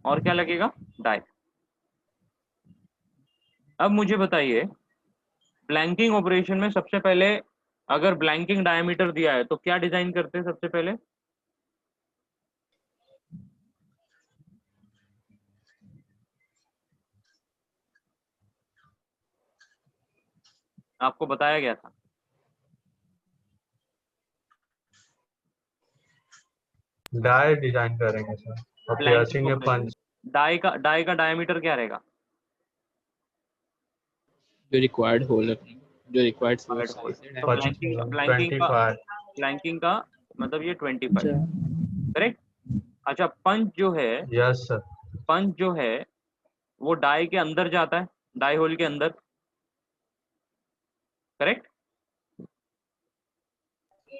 Speaker 1: और क्या लगेगा? डाई। अब मुझे बताइए, ब्लैंकिंग ऑपरेशन में सबसे पहले अगर ब्लैंकिंग डायमीटर दिया है तो क्या डिजाइन करते हैं सबसे पहले? आपको बताया गया था।
Speaker 2: डाई डिजाइन करेंगे सर और पियर्सिंग में पंच।
Speaker 1: डाई का डायमीटर क्या रहेगा?
Speaker 6: जो रिक्वायर्ड होल जो रिक्वायर्ड
Speaker 1: तो
Speaker 2: $25
Speaker 1: ब्लैंकिंग का मतलब ये 25, करेक्ट? अच्छा, पंच जो है,
Speaker 2: यस सर।
Speaker 1: पंच जो है वो डाई के अंदर जाता है, डाई होल के अंदर, करेक्ट?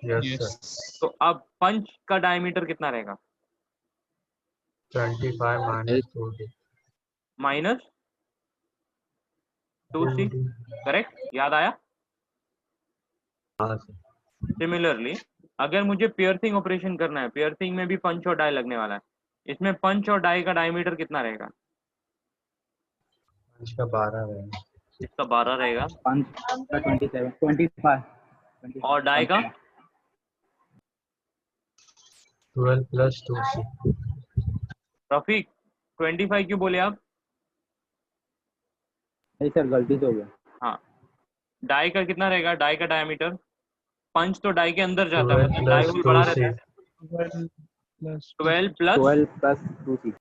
Speaker 2: Yes sir.
Speaker 1: तो अब पंच का डायमीटर कितना रहेगा?
Speaker 2: 25 minus 2D।
Speaker 1: Minus 2C, correct? याद आया?
Speaker 2: हाँ सर।
Speaker 1: सिमिलरली अगर मुझे पियर्सिंग ऑपरेशन करना है, पियर्सिंग में भी पंच और डाई लगने वाला है, इसमें पंच और डाई का डायमीटर कितना रहेगा?
Speaker 2: पंच का 12 रहेगा।
Speaker 1: इसका 12 रहेगा।
Speaker 9: पंच का 27 25
Speaker 1: और डाई का
Speaker 2: 12 plus 2C।
Speaker 1: रफीक 25 क्यों बोले आप?
Speaker 9: नहीं सर, गलती से हो गया।
Speaker 1: हाँ, डाई का कितना रहेगा? डाई का डायमीटर, पंच तो डाई के अंदर जाता है,
Speaker 2: 12
Speaker 1: मतलब डाई
Speaker 2: plus
Speaker 1: होल बड़ा रहता
Speaker 2: 2C।
Speaker 1: है। 12 प्लस
Speaker 9: 12 plus 2C।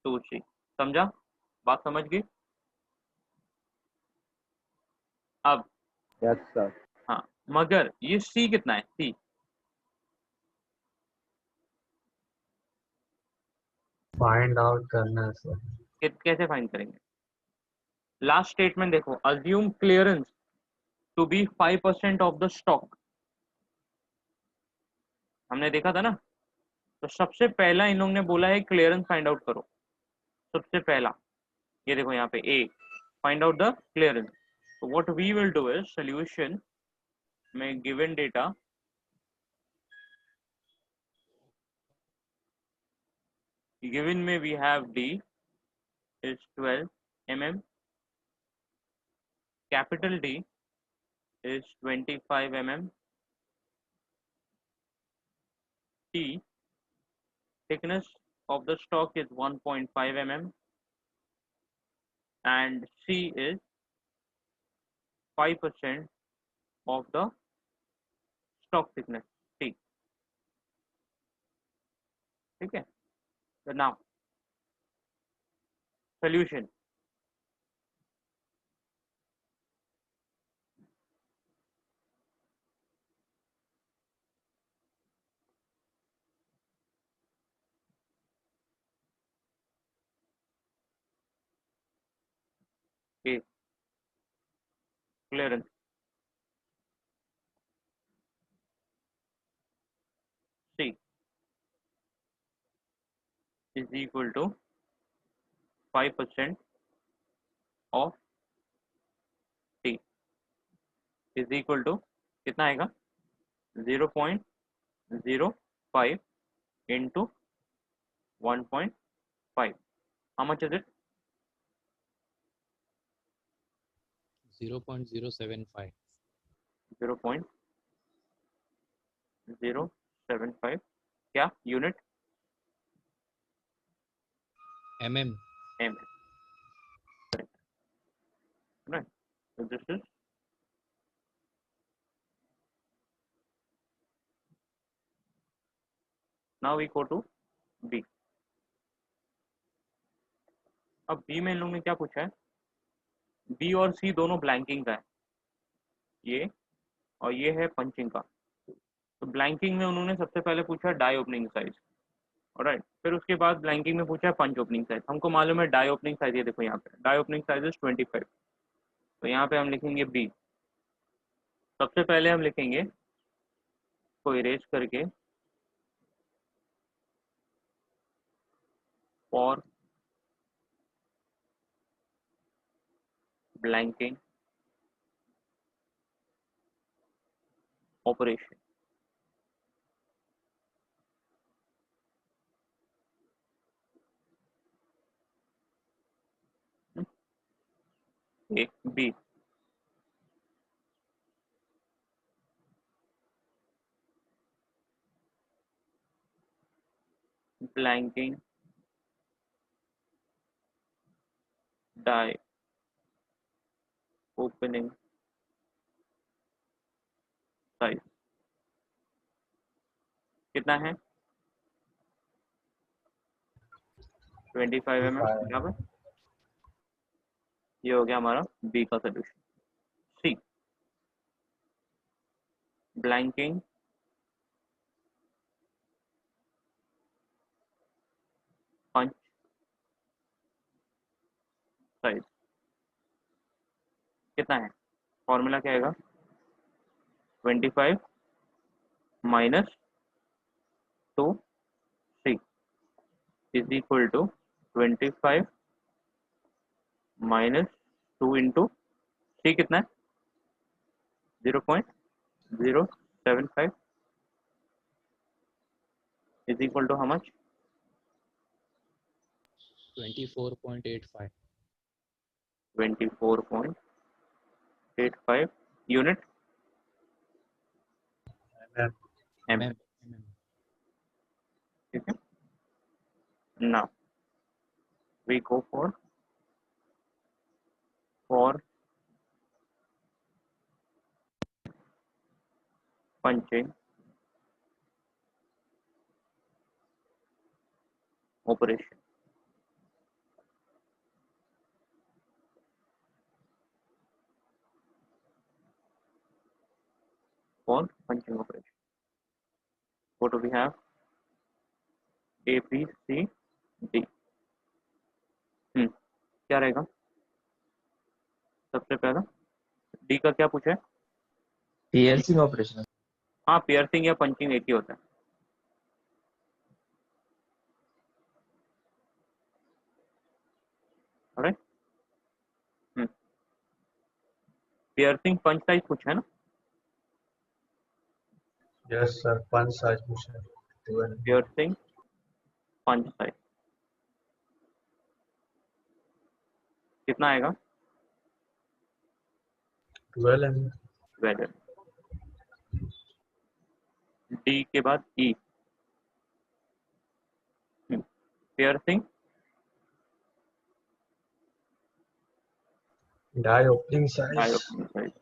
Speaker 1: 2C, समझा? बात समझ गई? अब
Speaker 9: यस सर।
Speaker 1: हाँ, मगर ये C कितना है? C
Speaker 2: फाइंड आउट करना है सर।
Speaker 1: कैसे फाइंड करेंगे? लास्ट स्टेटमेंट देखो, assume clearance to be 5% of the stock. हमने देखा था ना, तो सबसे पहला इन लोगों ने बोला है क्लियरेंस फाइंड आउट करो। सबसे पहला ये देखो यहाँ पे A, find out the clearance. तो what we will do is solution में गिवन डेटा गिवन में we have D is 12 mm, capital D is 25 mm, T thickness of the stock is 1.5 mm, and C is 5% of the stock thickness T. ठीक है? So now solution. A, clearance. C is equal to 5% of T is equal to कितना आएगा? 0.05 into 1.5. How much is it?
Speaker 10: 0.075.
Speaker 1: 0.075 क्या unit?
Speaker 10: mm.
Speaker 1: M. Correct. Right. So this is now we go to B. अब B में इन लोगों ने क्या पूछा है? B और C दोनों ब्लैंकिंग का है, ये और ये है पंचिंग का। तो ब्लैंकिंग में उन्होंने सबसे पहले पूछा डाई ओपनिंग साइज, राइट। फिर उसके बाद ब्लैंकिंग में पूछा है पंच ओपनिंग साइज, हमको मालूम है डाई ओपनिंग साइज, ये देखो यहाँ पे डाई ओपनिंग साइज इज 25, तो यहाँ पे हम लिखेंगे बी। सबसे पहले हम लिखेंगे को इरेज करके for blanking operation, A B. Blanking die opening size कितना है 25 mm बराबर। ये हो गया हमारा बी का सोल्यूशन। सी ब्लैंकिंग पंच साइज कितना है, फॉर्मूला क्या आएगा 25 minus 2c is equal to 25 minus 2 into C कितना है 0.075 is equal to how much
Speaker 10: 24.85.
Speaker 1: 24.85 unit M.
Speaker 10: Mm.
Speaker 1: ठीक है, now we go for punching operation. For punching operation, what do we have? A, B, C, D. क्या रहेगा सबसे पहला, D का क्या पूछा है?
Speaker 3: Piercing operation.
Speaker 1: हाँ, पियर्सिंग या पंचिंग एक ही होता है। अरे पियर्सिंग पंच साइज पूछा है ना?
Speaker 2: यस सर, 5 साइज पूछा है।
Speaker 1: पियर्सिंग पंच साइज कितना आएगा
Speaker 2: 12 mm।
Speaker 1: 12। डी के बाद E piercing
Speaker 2: die opening
Speaker 1: die
Speaker 2: size
Speaker 1: opening size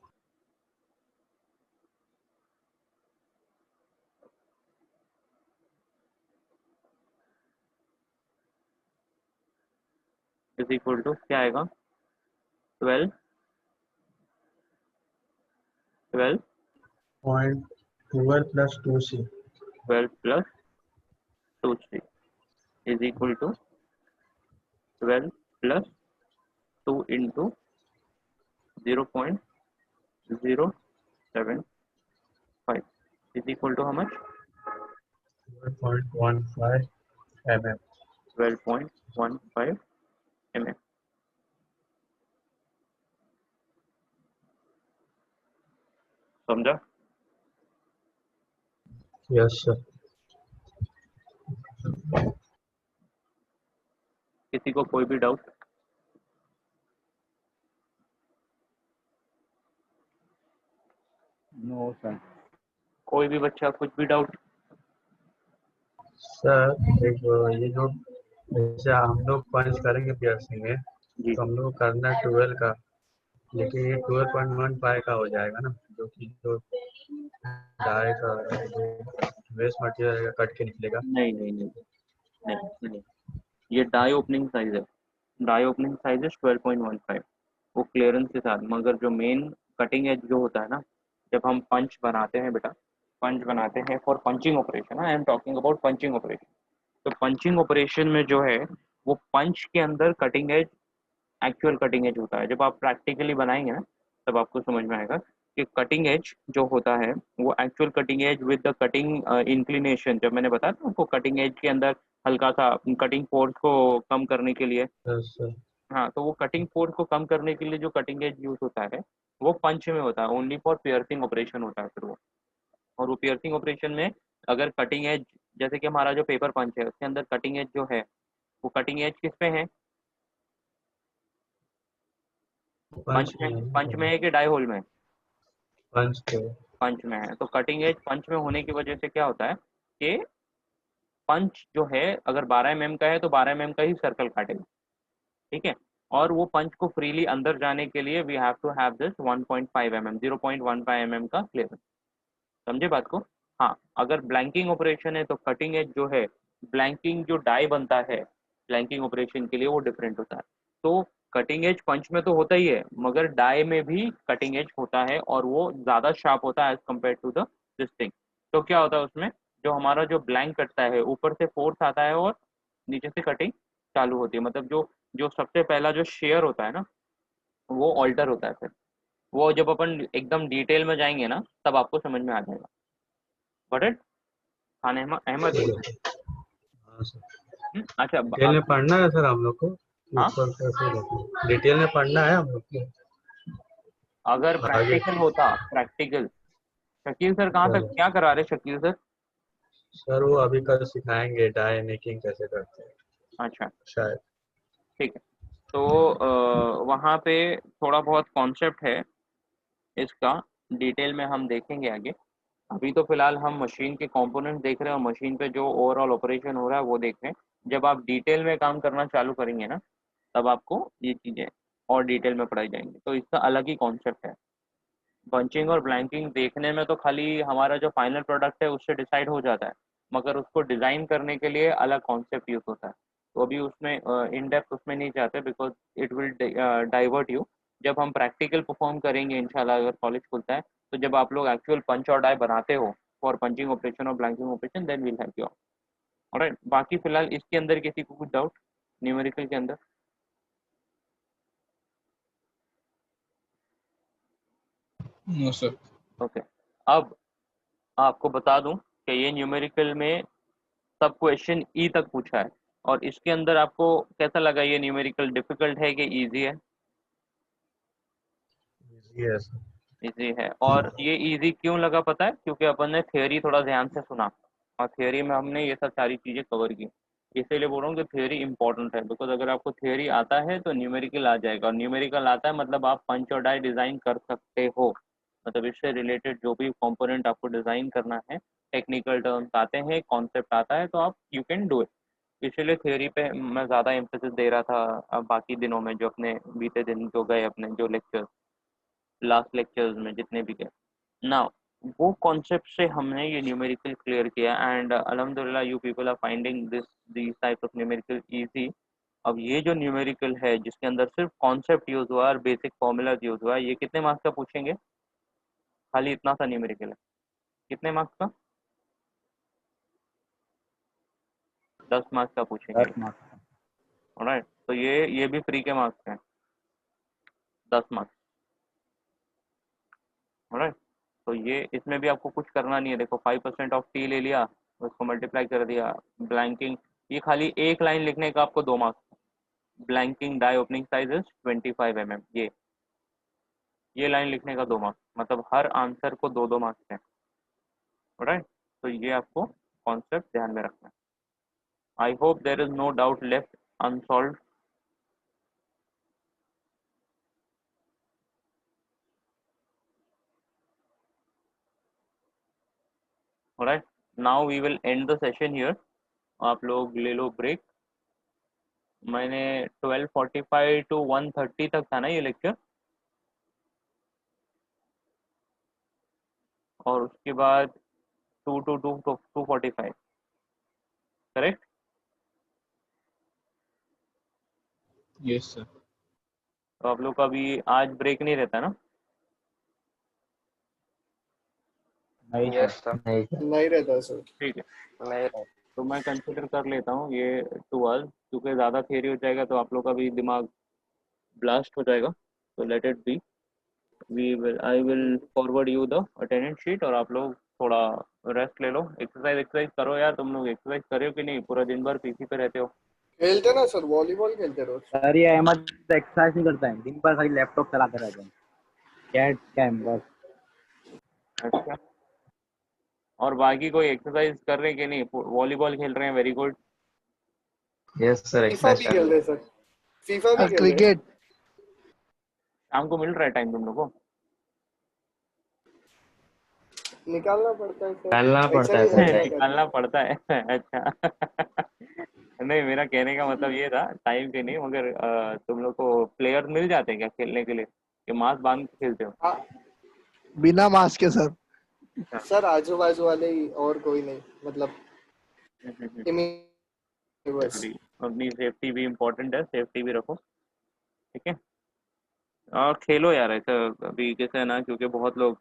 Speaker 1: is equal to क्या आएगा 12
Speaker 2: .12 + 2c
Speaker 1: 12 plus 2c is equal to 12 plus 2 into 0.075 is equal to how much
Speaker 2: 12.15 mm।
Speaker 1: 12.15 mm। समझा?
Speaker 2: Yes sir.
Speaker 1: किसी को कोई भी डाउट?
Speaker 9: No sir.
Speaker 1: कोई भी बच्चा कुछ भी डाउट?
Speaker 2: सर एक ये जो जैसे हम लोग पंच करेंगे पियर्सिंग में,
Speaker 1: जी
Speaker 2: तो हम लोग को करना है 12 का, लेकिन ये 12.15 का हो जाएगा ना, जो कि जो डाई का वेस्ट मटेरियल रहेगा कट के निकलेगा।
Speaker 1: नहीं नहीं नहीं नहीं नहीं, ये डाई ओपनिंग साइज है। डाई ओपनिंग साइज है 12.15 वो क्लियरेंस के साथ, मगर जो मेन कटिंग एज जो होता है ना, जब हम पंच बनाते हैं बेटा, पंच बनाते हैं for punching operation, I am talking about punching operation, तो पंचिंग ऑपरेशन में जो है वो पंच के अंदर cutting edge, actual cutting edge होता है। जब आप प्रैक्टिकली बनाएंगे ना तब आपको समझ में आएगा कि कटिंग एज जो होता है वो actual cutting edge with the cutting inclination. जब मैंने बताया था आपको कटिंग एज के अंदर हल्का सा कटिंग फोर्स को कम करने के लिए,
Speaker 2: यस सर।
Speaker 1: हाँ, तो वो कटिंग फोर्स को कम करने के लिए जो कटिंग एज यूज होता है वो पंच में होता है, ओनली फॉर पियर्सिंग ऑपरेशन होता है फिर वो। और वो पियर्सिंग ऑपरेशन में अगर कटिंग एज, जैसे कि हमारा जो पेपर पंच है उसके अंदर कटिंग एज जो है वो कटिंग एज किस पे है,
Speaker 2: पंच
Speaker 1: पंच में
Speaker 2: में,
Speaker 1: है कि डाई होल में?
Speaker 2: पंच पे।
Speaker 1: पंच में है। तो कटिंग एज पंच में होने की वजह से क्या होता है कि पंच जो है अगर 12 mm का है तो 12 mm का ही सर्कल काटेगा, ठीक है। और वो पंच को फ्रीली अंदर जाने के लिए we have to have this 1.5 mm, 0.15 mm का क्लियरेंस। समझे बात को? हाँ, अगर ब्लैंकिंग ऑपरेशन है तो कटिंग एज जो है, ब्लैंकिंग जो डाई बनता है ब्लैंकिंग ऑपरेशन के लिए वो डिफरेंट होता है। तो कटिंग एज पंच में तो होता ही है मगर डाई में भी कटिंग एज होता है और वो ज़्यादा शार्प होता है as compare to the this thing. तो क्या होता है उसमें, जो हमारा जो ब्लैंक कटता है ऊपर से फोर्स आता है और नीचे से कटिंग चालू होती है, मतलब जो जो सबसे पहला जो शेयर होता है ना वो ऑल्टर होता है। फिर वो जब अपन एकदम डिटेल में जाएंगे ना तब आपको समझ में आ जाएगा। But it Khan Ahmed.
Speaker 2: हाँ सर।
Speaker 1: अच्छा
Speaker 2: डिटेल में पढ़ना है सर हम लोग को,
Speaker 1: हाँ,
Speaker 2: ऊपर कैसे डिटेल में पढ़ना है हम लोग को
Speaker 1: अगर
Speaker 2: आगे।
Speaker 1: प्रैक्टिकल होता, प्रैक्टिकल, शकील सर कहाँ तक
Speaker 2: चलो
Speaker 1: क्या करा रहे शकील सर?
Speaker 2: सर, वो अभी कल सिखाएंगे डाई मेकिंग कैसे करते हैं
Speaker 1: अच्छा
Speaker 2: शायद।
Speaker 1: ठीक है। तो वहाँ पे थोड़ा बहुत कॉन्सेप्ट है इसका, डिटेल में हम देखेंगे आगे। अभी तो फिलहाल हम मशीन के कंपोनेंट देख रहे हैं और मशीन पे जो ओवरऑल ऑपरेशन हो रहा है वो देख रहे हैं। जब आप डिटेल में काम करना चालू करेंगे ना तब आपको ये चीज़ें और डिटेल में पढ़ाई जाएंगी, तो इसका अलग ही कॉन्सेप्ट है। बंचिंग और ब्लैंकिंग देखने में तो खाली हमारा जो फाइनल प्रोडक्ट है उससे डिसाइड हो जाता है मगर उसको डिज़ाइन करने के लिए अलग कॉन्सेप्ट यूज़ होता है। तो अभी उसमें इन डेप्थ उसमें नहीं जाते because it will divert you. जब हम प्रैक्टिकल परफॉर्म करेंगे इंशाल्लाह अगर कॉलेज खुलता है तो जब आप लोग एक्चुअल पंच और डाई बनाते हो फॉर पंचिंग ऑपरेशन और blanking operation then will help you. Alright, बाकी फिलहाल इसके अंदर किसी को कुछ डाउट न्यूमेरिकल के अंदर?
Speaker 6: No sir.
Speaker 1: ओके, अब आपको बता दूं कि ये न्यूमेरिकल में सब क्वेश्चन ई तक पूछा है और इसके अंदर आपको कैसा लगा, ये न्यूमेरिकल डिफिकल्ट है कि इजी है?
Speaker 2: Yes sir.
Speaker 1: इजी है। और ये इजी क्यों लगा पता है? क्योंकि अपन ने थियोरी थोड़ा ध्यान से सुना और थियोरी में हमने ये सब सारी चीज़ें कवर की। इसीलिए बोल रहा हूँ कि थियोरी इंपॉर्टेंट है बिकॉज अगर आपको थियोरी आता है तो न्यूमेरिकल आ जाएगा और न्यूमेरिकल आता है मतलब आप पंच और डाई डिज़ाइन कर सकते हो। मतलब इससे रिलेटेड जो भी कंपोनेंट आपको डिज़ाइन करना है, टेक्निकल टर्म्स आते हैं, कॉन्सेप्ट आता है तो आप यू कैन डू इट। इसीलिए थियोरी पे मैं ज़्यादा एम्फेसिस दे रहा था। अब बाकी दिनों में जो अपने बीते दिन जो गए अपने जो लेक्चर लास्ट लेक्चर्स में जितने भी गए ना, वो कॉन्सेप्ट से हमने ये न्यूमेरिकल क्लियर किया एंड अल्हम्दुलिल्लाह you people are finding this type of numerical easy. अब ये जो न्यूमेरिकल है जिसके अंदर सिर्फ कॉन्सेप्ट यूज हुआ और बेसिक फॉर्मूलाज यूज हुआ है, ये कितने मार्क्स का पूछेंगे? खाली इतना सा न्यूमेरिकल है, कितने मार्क्स का? 10 मार्क्स का पूछेंगे।
Speaker 9: 10 मार्क्स।
Speaker 1: ऑलराइट, तो ये भी फ्री के मार्क्स हैं, 10 मार्क्स। ऑलराइट, तो ये इसमें भी आपको कुछ करना नहीं है। देखो 5% ऑफ टी ले लिया, उसको मल्टीप्लाई कर दिया, ब्लैंकिंग, ये खाली एक लाइन लिखने का आपको 2 marks. Blanking die opening size is 25 mm, ये लाइन लिखने का 2 मार्क्स, मतलब हर आंसर को 2-2 मार्क्स हैं। राइट, तो ये आपको कॉन्सेप्ट ध्यान में रखना है। I hope there is no doubt left unsolve. Right, now we will end the session here. आप लोग ले लो ब्रेक। मैंने 12:45 to 1:30 तक था ना ये लेक्चर, और उसके बाद 2 to 2:45, करेक्ट?
Speaker 6: Yes sir.
Speaker 1: तो आप लोग का अभी आज ब्रेक नहीं रहता ना?
Speaker 9: नहीं
Speaker 11: यस
Speaker 9: सर।
Speaker 11: सर।
Speaker 3: नहीं सर।
Speaker 4: नहीं रहता सर।
Speaker 1: ठीक है,
Speaker 11: नहीं
Speaker 1: तो मैं कंसिडर कर लेता हूँ ये 12, क्योंकि ज़्यादा थियरी हो जाएगा तो आप लोग का भी दिमाग ब्लास्ट हो जाएगा। तो let it be, I will forward you the attendance sheet, और आप लोग थोड़ा रेस्ट ले लो, एक्सरसाइज करो यार। तुम लोग एक्सरसाइज करे हो कि नहीं? पूरा दिन भर पीसी पे रहते हो।
Speaker 4: खेलते ना सर, वॉलीबॉल खेलते रोज।
Speaker 9: सर ये अहमद एक्सरसाइज नहीं करता है, दिन भर खाली लैपटॉप चलाते रहते हैं, कैट कैम बस।
Speaker 1: अच्छा, और बाकी कोई एक्सरसाइज कर रहे हैं कि नहीं? वॉलीबॉल खेल रहे हैं, very good.
Speaker 3: Yes sir,
Speaker 4: FIFA
Speaker 3: exercise
Speaker 4: भी
Speaker 3: कर
Speaker 4: खेल
Speaker 3: रहे
Speaker 4: रहे
Speaker 3: हैं।
Speaker 4: सर, फीफा भी खेल रहे। क्रिकेट
Speaker 1: शाम को मिल रहा है टाइम तुम लोग को?
Speaker 4: निकालना पड़ता है सर,
Speaker 3: डालना
Speaker 4: ऐसा
Speaker 3: पड़ता है
Speaker 4: नहीं
Speaker 3: सर।
Speaker 4: रहता है कभी।
Speaker 1: निकालना पड़ता है अच्छा नहीं, मेरा कहने का मतलब ये था टाइम के नहीं, मगर तुम लोग को प्लेयर मिल जाते हैं क्या खेलने के लिए, कि मास्क बांध के खेलते हो?
Speaker 4: हाँ, बिना मास्क के सर।
Speaker 1: अच्छा।
Speaker 4: सर आजू बाजू वाले ही, और कोई नहीं, मतलब बस।
Speaker 1: Agree। अपनी सेफ्टी भी इम्पोर्टेंट है, सेफ्टी भी रखो, ठीक है। और खेलो यार ऐसा, अभी कैसे है ना, क्योंकि बहुत लोग,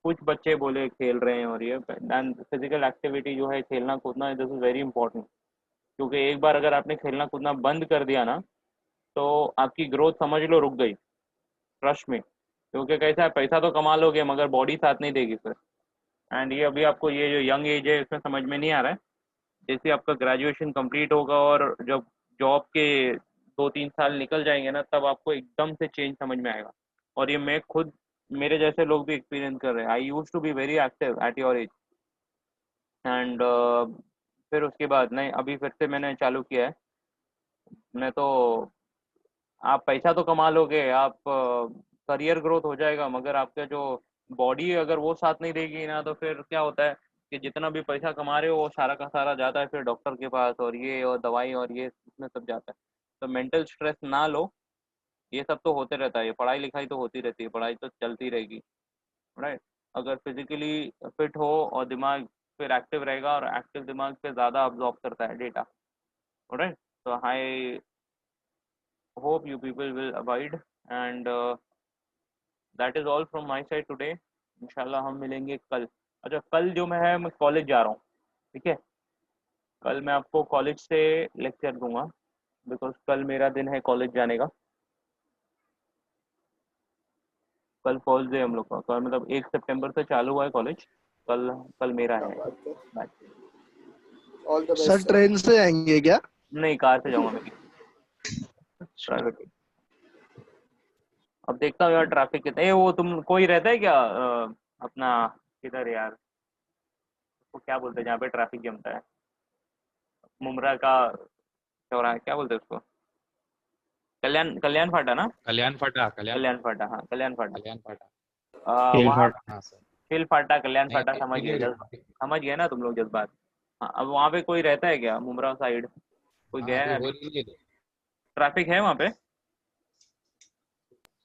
Speaker 1: कुछ बच्चे बोले खेल रहे हैं, और ये फिजिकल एक्टिविटी जो है, खेलना कूदना, दिस इज़ वेरी इंपॉर्टेंट। क्योंकि एक बार अगर आपने खेलना कूदना बंद कर दिया ना, तो आपकी ग्रोथ समझ लो रुक गई, रश में। क्योंकि कैसा है, पैसा तो कमा लोगे मगर बॉडी साथ नहीं देगी फिर। एंड ये अभी आपको ये जो यंग एज है इसमें समझ में नहीं आ रहा है। जैसे आपका ग्रेजुएशन कंप्लीट होगा और जब जॉब के 2-3 साल निकल जाएंगे ना, तब आपको एकदम से चेंज समझ में आएगा। और ये मैं खुद, मेरे जैसे लोग भी एक्सपीरियंस कर रहे हैं। I used to be very active at your age, and फिर उसके बाद नहीं, अभी फिर से मैंने चालू किया है। मैं तो, आप पैसा तो कमा लोगे, आप करियर ग्रोथ हो जाएगा, मगर आपका जो बॉडी अगर वो साथ नहीं देगी ना, तो फिर क्या होता है कि जितना भी पैसा कमा रहे हो वो सारा का सारा जाता है फिर डॉक्टर के पास, और ये और दवाई और ये इसमें सब जाता है। तो मेंटल स्ट्रेस ना लो, ये सब तो होते रहता है, ये पढ़ाई लिखाई तो होती रहती है, पढ़ाई तो चलती रहेगी, राइट। अगर फिजिकली फिट हो और दिमाग फिर एक्टिव रहेगा, और एक्टिव दिमाग पे ज़्यादा अब्जॉर्ब करता है डेटा, राइट। तो आई hope you people will abide, and that is all from my side today। इंशाल्लाह हम मिलेंगे कल। अच्छा, कल जो मैं कॉलेज जा रहा हूँ, ठीक है। कल मैं आपको कॉलेज से लेक्चर दूंगा, बिकॉज कल मेरा दिन है कॉलेज जाने का। कल फर्स्ट डे हम लोग का, कल मतलब 1 सितंबर से चालू हुआ है कॉलेज। कल कल मेरा है। Bye.
Speaker 4: All the sir best.
Speaker 3: Train से आएंगे क्या?
Speaker 1: नहीं, कार से जाऊँगा मैं, प्राइवेट। अब देखता हूँ यार ट्रैफिक कितना है। वो तुम कोई रहता है क्या अपना, किधर यार, उसको क्या बोलते हैं जहाँ पे ट्रैफिक जमता है? मुमरा का चौराहा, क्या बोलते हैं उसको? कल्याण, कल्याण फाटा ना?
Speaker 10: कल्याण फाटा, कल्याण
Speaker 1: कल्याण फाटा, हाँ कल्याण फाटा।
Speaker 10: कल्याण फाटा।
Speaker 3: खेल
Speaker 1: वहाँ
Speaker 3: फाट।
Speaker 10: हाँ सर।
Speaker 1: खिल फाटा, कल्याण
Speaker 10: नहीं
Speaker 1: फाटा,
Speaker 10: नहीं,
Speaker 1: समझ
Speaker 10: दिल्ली
Speaker 1: गए
Speaker 10: एरिया।
Speaker 1: समझ गए ना तुम लोग जज्बात। हाँ, अब वहाँ पे कोई रहता है क्या मुमरा साइड? कोई
Speaker 10: हाँ
Speaker 1: गया
Speaker 10: अभी
Speaker 1: है
Speaker 10: हो
Speaker 1: अभी?
Speaker 10: रही है।
Speaker 1: ट्रैफिक है वहाँ पे?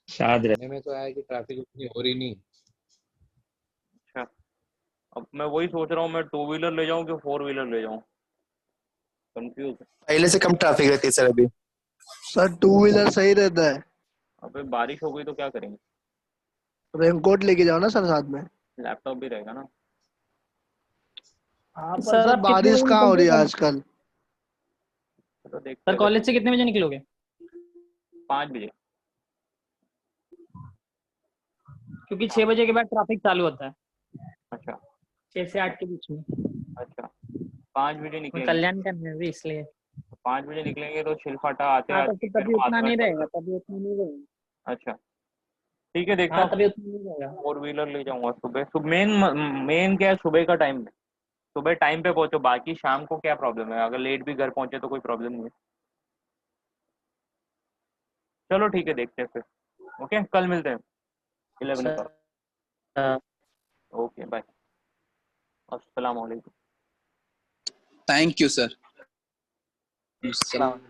Speaker 3: शायद
Speaker 10: सुनने में तो आया कि ट्रैफिक उतनी हो रही नहीं।
Speaker 1: अच्छा, अब मैं वही सोच रहा हूँ, मैं 2 व्हीलर ले जाऊँ कि 4 व्हीलर ले जाऊँ, कंफ्यूज।
Speaker 11: पहले से कम ट्रैफिक रहती है सर अभी।
Speaker 4: सर 2 व्हीलर सही रहता है।
Speaker 1: अब बारिश हो गई तो क्या करेंगे?
Speaker 4: रेनकोट लेके जाओ ना सर साथ में।
Speaker 1: लैपटॉप भी रहेगा ना।
Speaker 4: हाँ पर
Speaker 8: सर
Speaker 4: सर
Speaker 8: आप कितने
Speaker 4: बारिश
Speaker 8: बजे
Speaker 4: कहाँ हो रही है
Speaker 8: निकलोगे?
Speaker 4: आजकल?
Speaker 1: तो देखते
Speaker 8: सर
Speaker 1: हैं,
Speaker 8: कॉलेज से कितने बजे निकलोगे?
Speaker 1: 5 बजे।
Speaker 8: क्योंकि 6 बजे के बाद ट्रैफिक चालू होता है,
Speaker 1: अच्छा
Speaker 8: 6 से 8 के बीच में।
Speaker 1: अच्छा, 5 बजे
Speaker 8: मैं
Speaker 1: निकलेंगे।
Speaker 8: कल्याण का है भी इसलिए।
Speaker 1: तो 5 बजे निकलेंगे तो छिलफाटा आते
Speaker 8: हाँ तो
Speaker 1: आते
Speaker 8: फिर
Speaker 1: फिर
Speaker 8: तभी उतना
Speaker 1: आधा
Speaker 8: नहीं
Speaker 1: घंटा
Speaker 8: रहेगा,
Speaker 1: लग।
Speaker 8: तभी उतना नहीं रहेगा।
Speaker 1: अच्छा ठीक है, देखता
Speaker 8: हाँ
Speaker 1: हूँ।
Speaker 8: तभी उतना नहीं रहेगा।
Speaker 1: 4 व्हीलर ले जाऊंगा सुबह सुबह। मेन मेन क्या है, सुबह का टाइम है। सुबह टाइम पे पहुंचो, बाकी शाम को क्या प्रॉब्लम है, अगर लेट भी घर पहुंचे तो कोई प्रॉब्लम नहीं है। चलो ठीक है, देखते हैं फिर। ओके, कल मिलते हैं 11 o'clock।
Speaker 8: सर
Speaker 1: ओके बाय, अस्सलाम वालेकुम।
Speaker 11: Thank you sir.
Speaker 8: सलाम।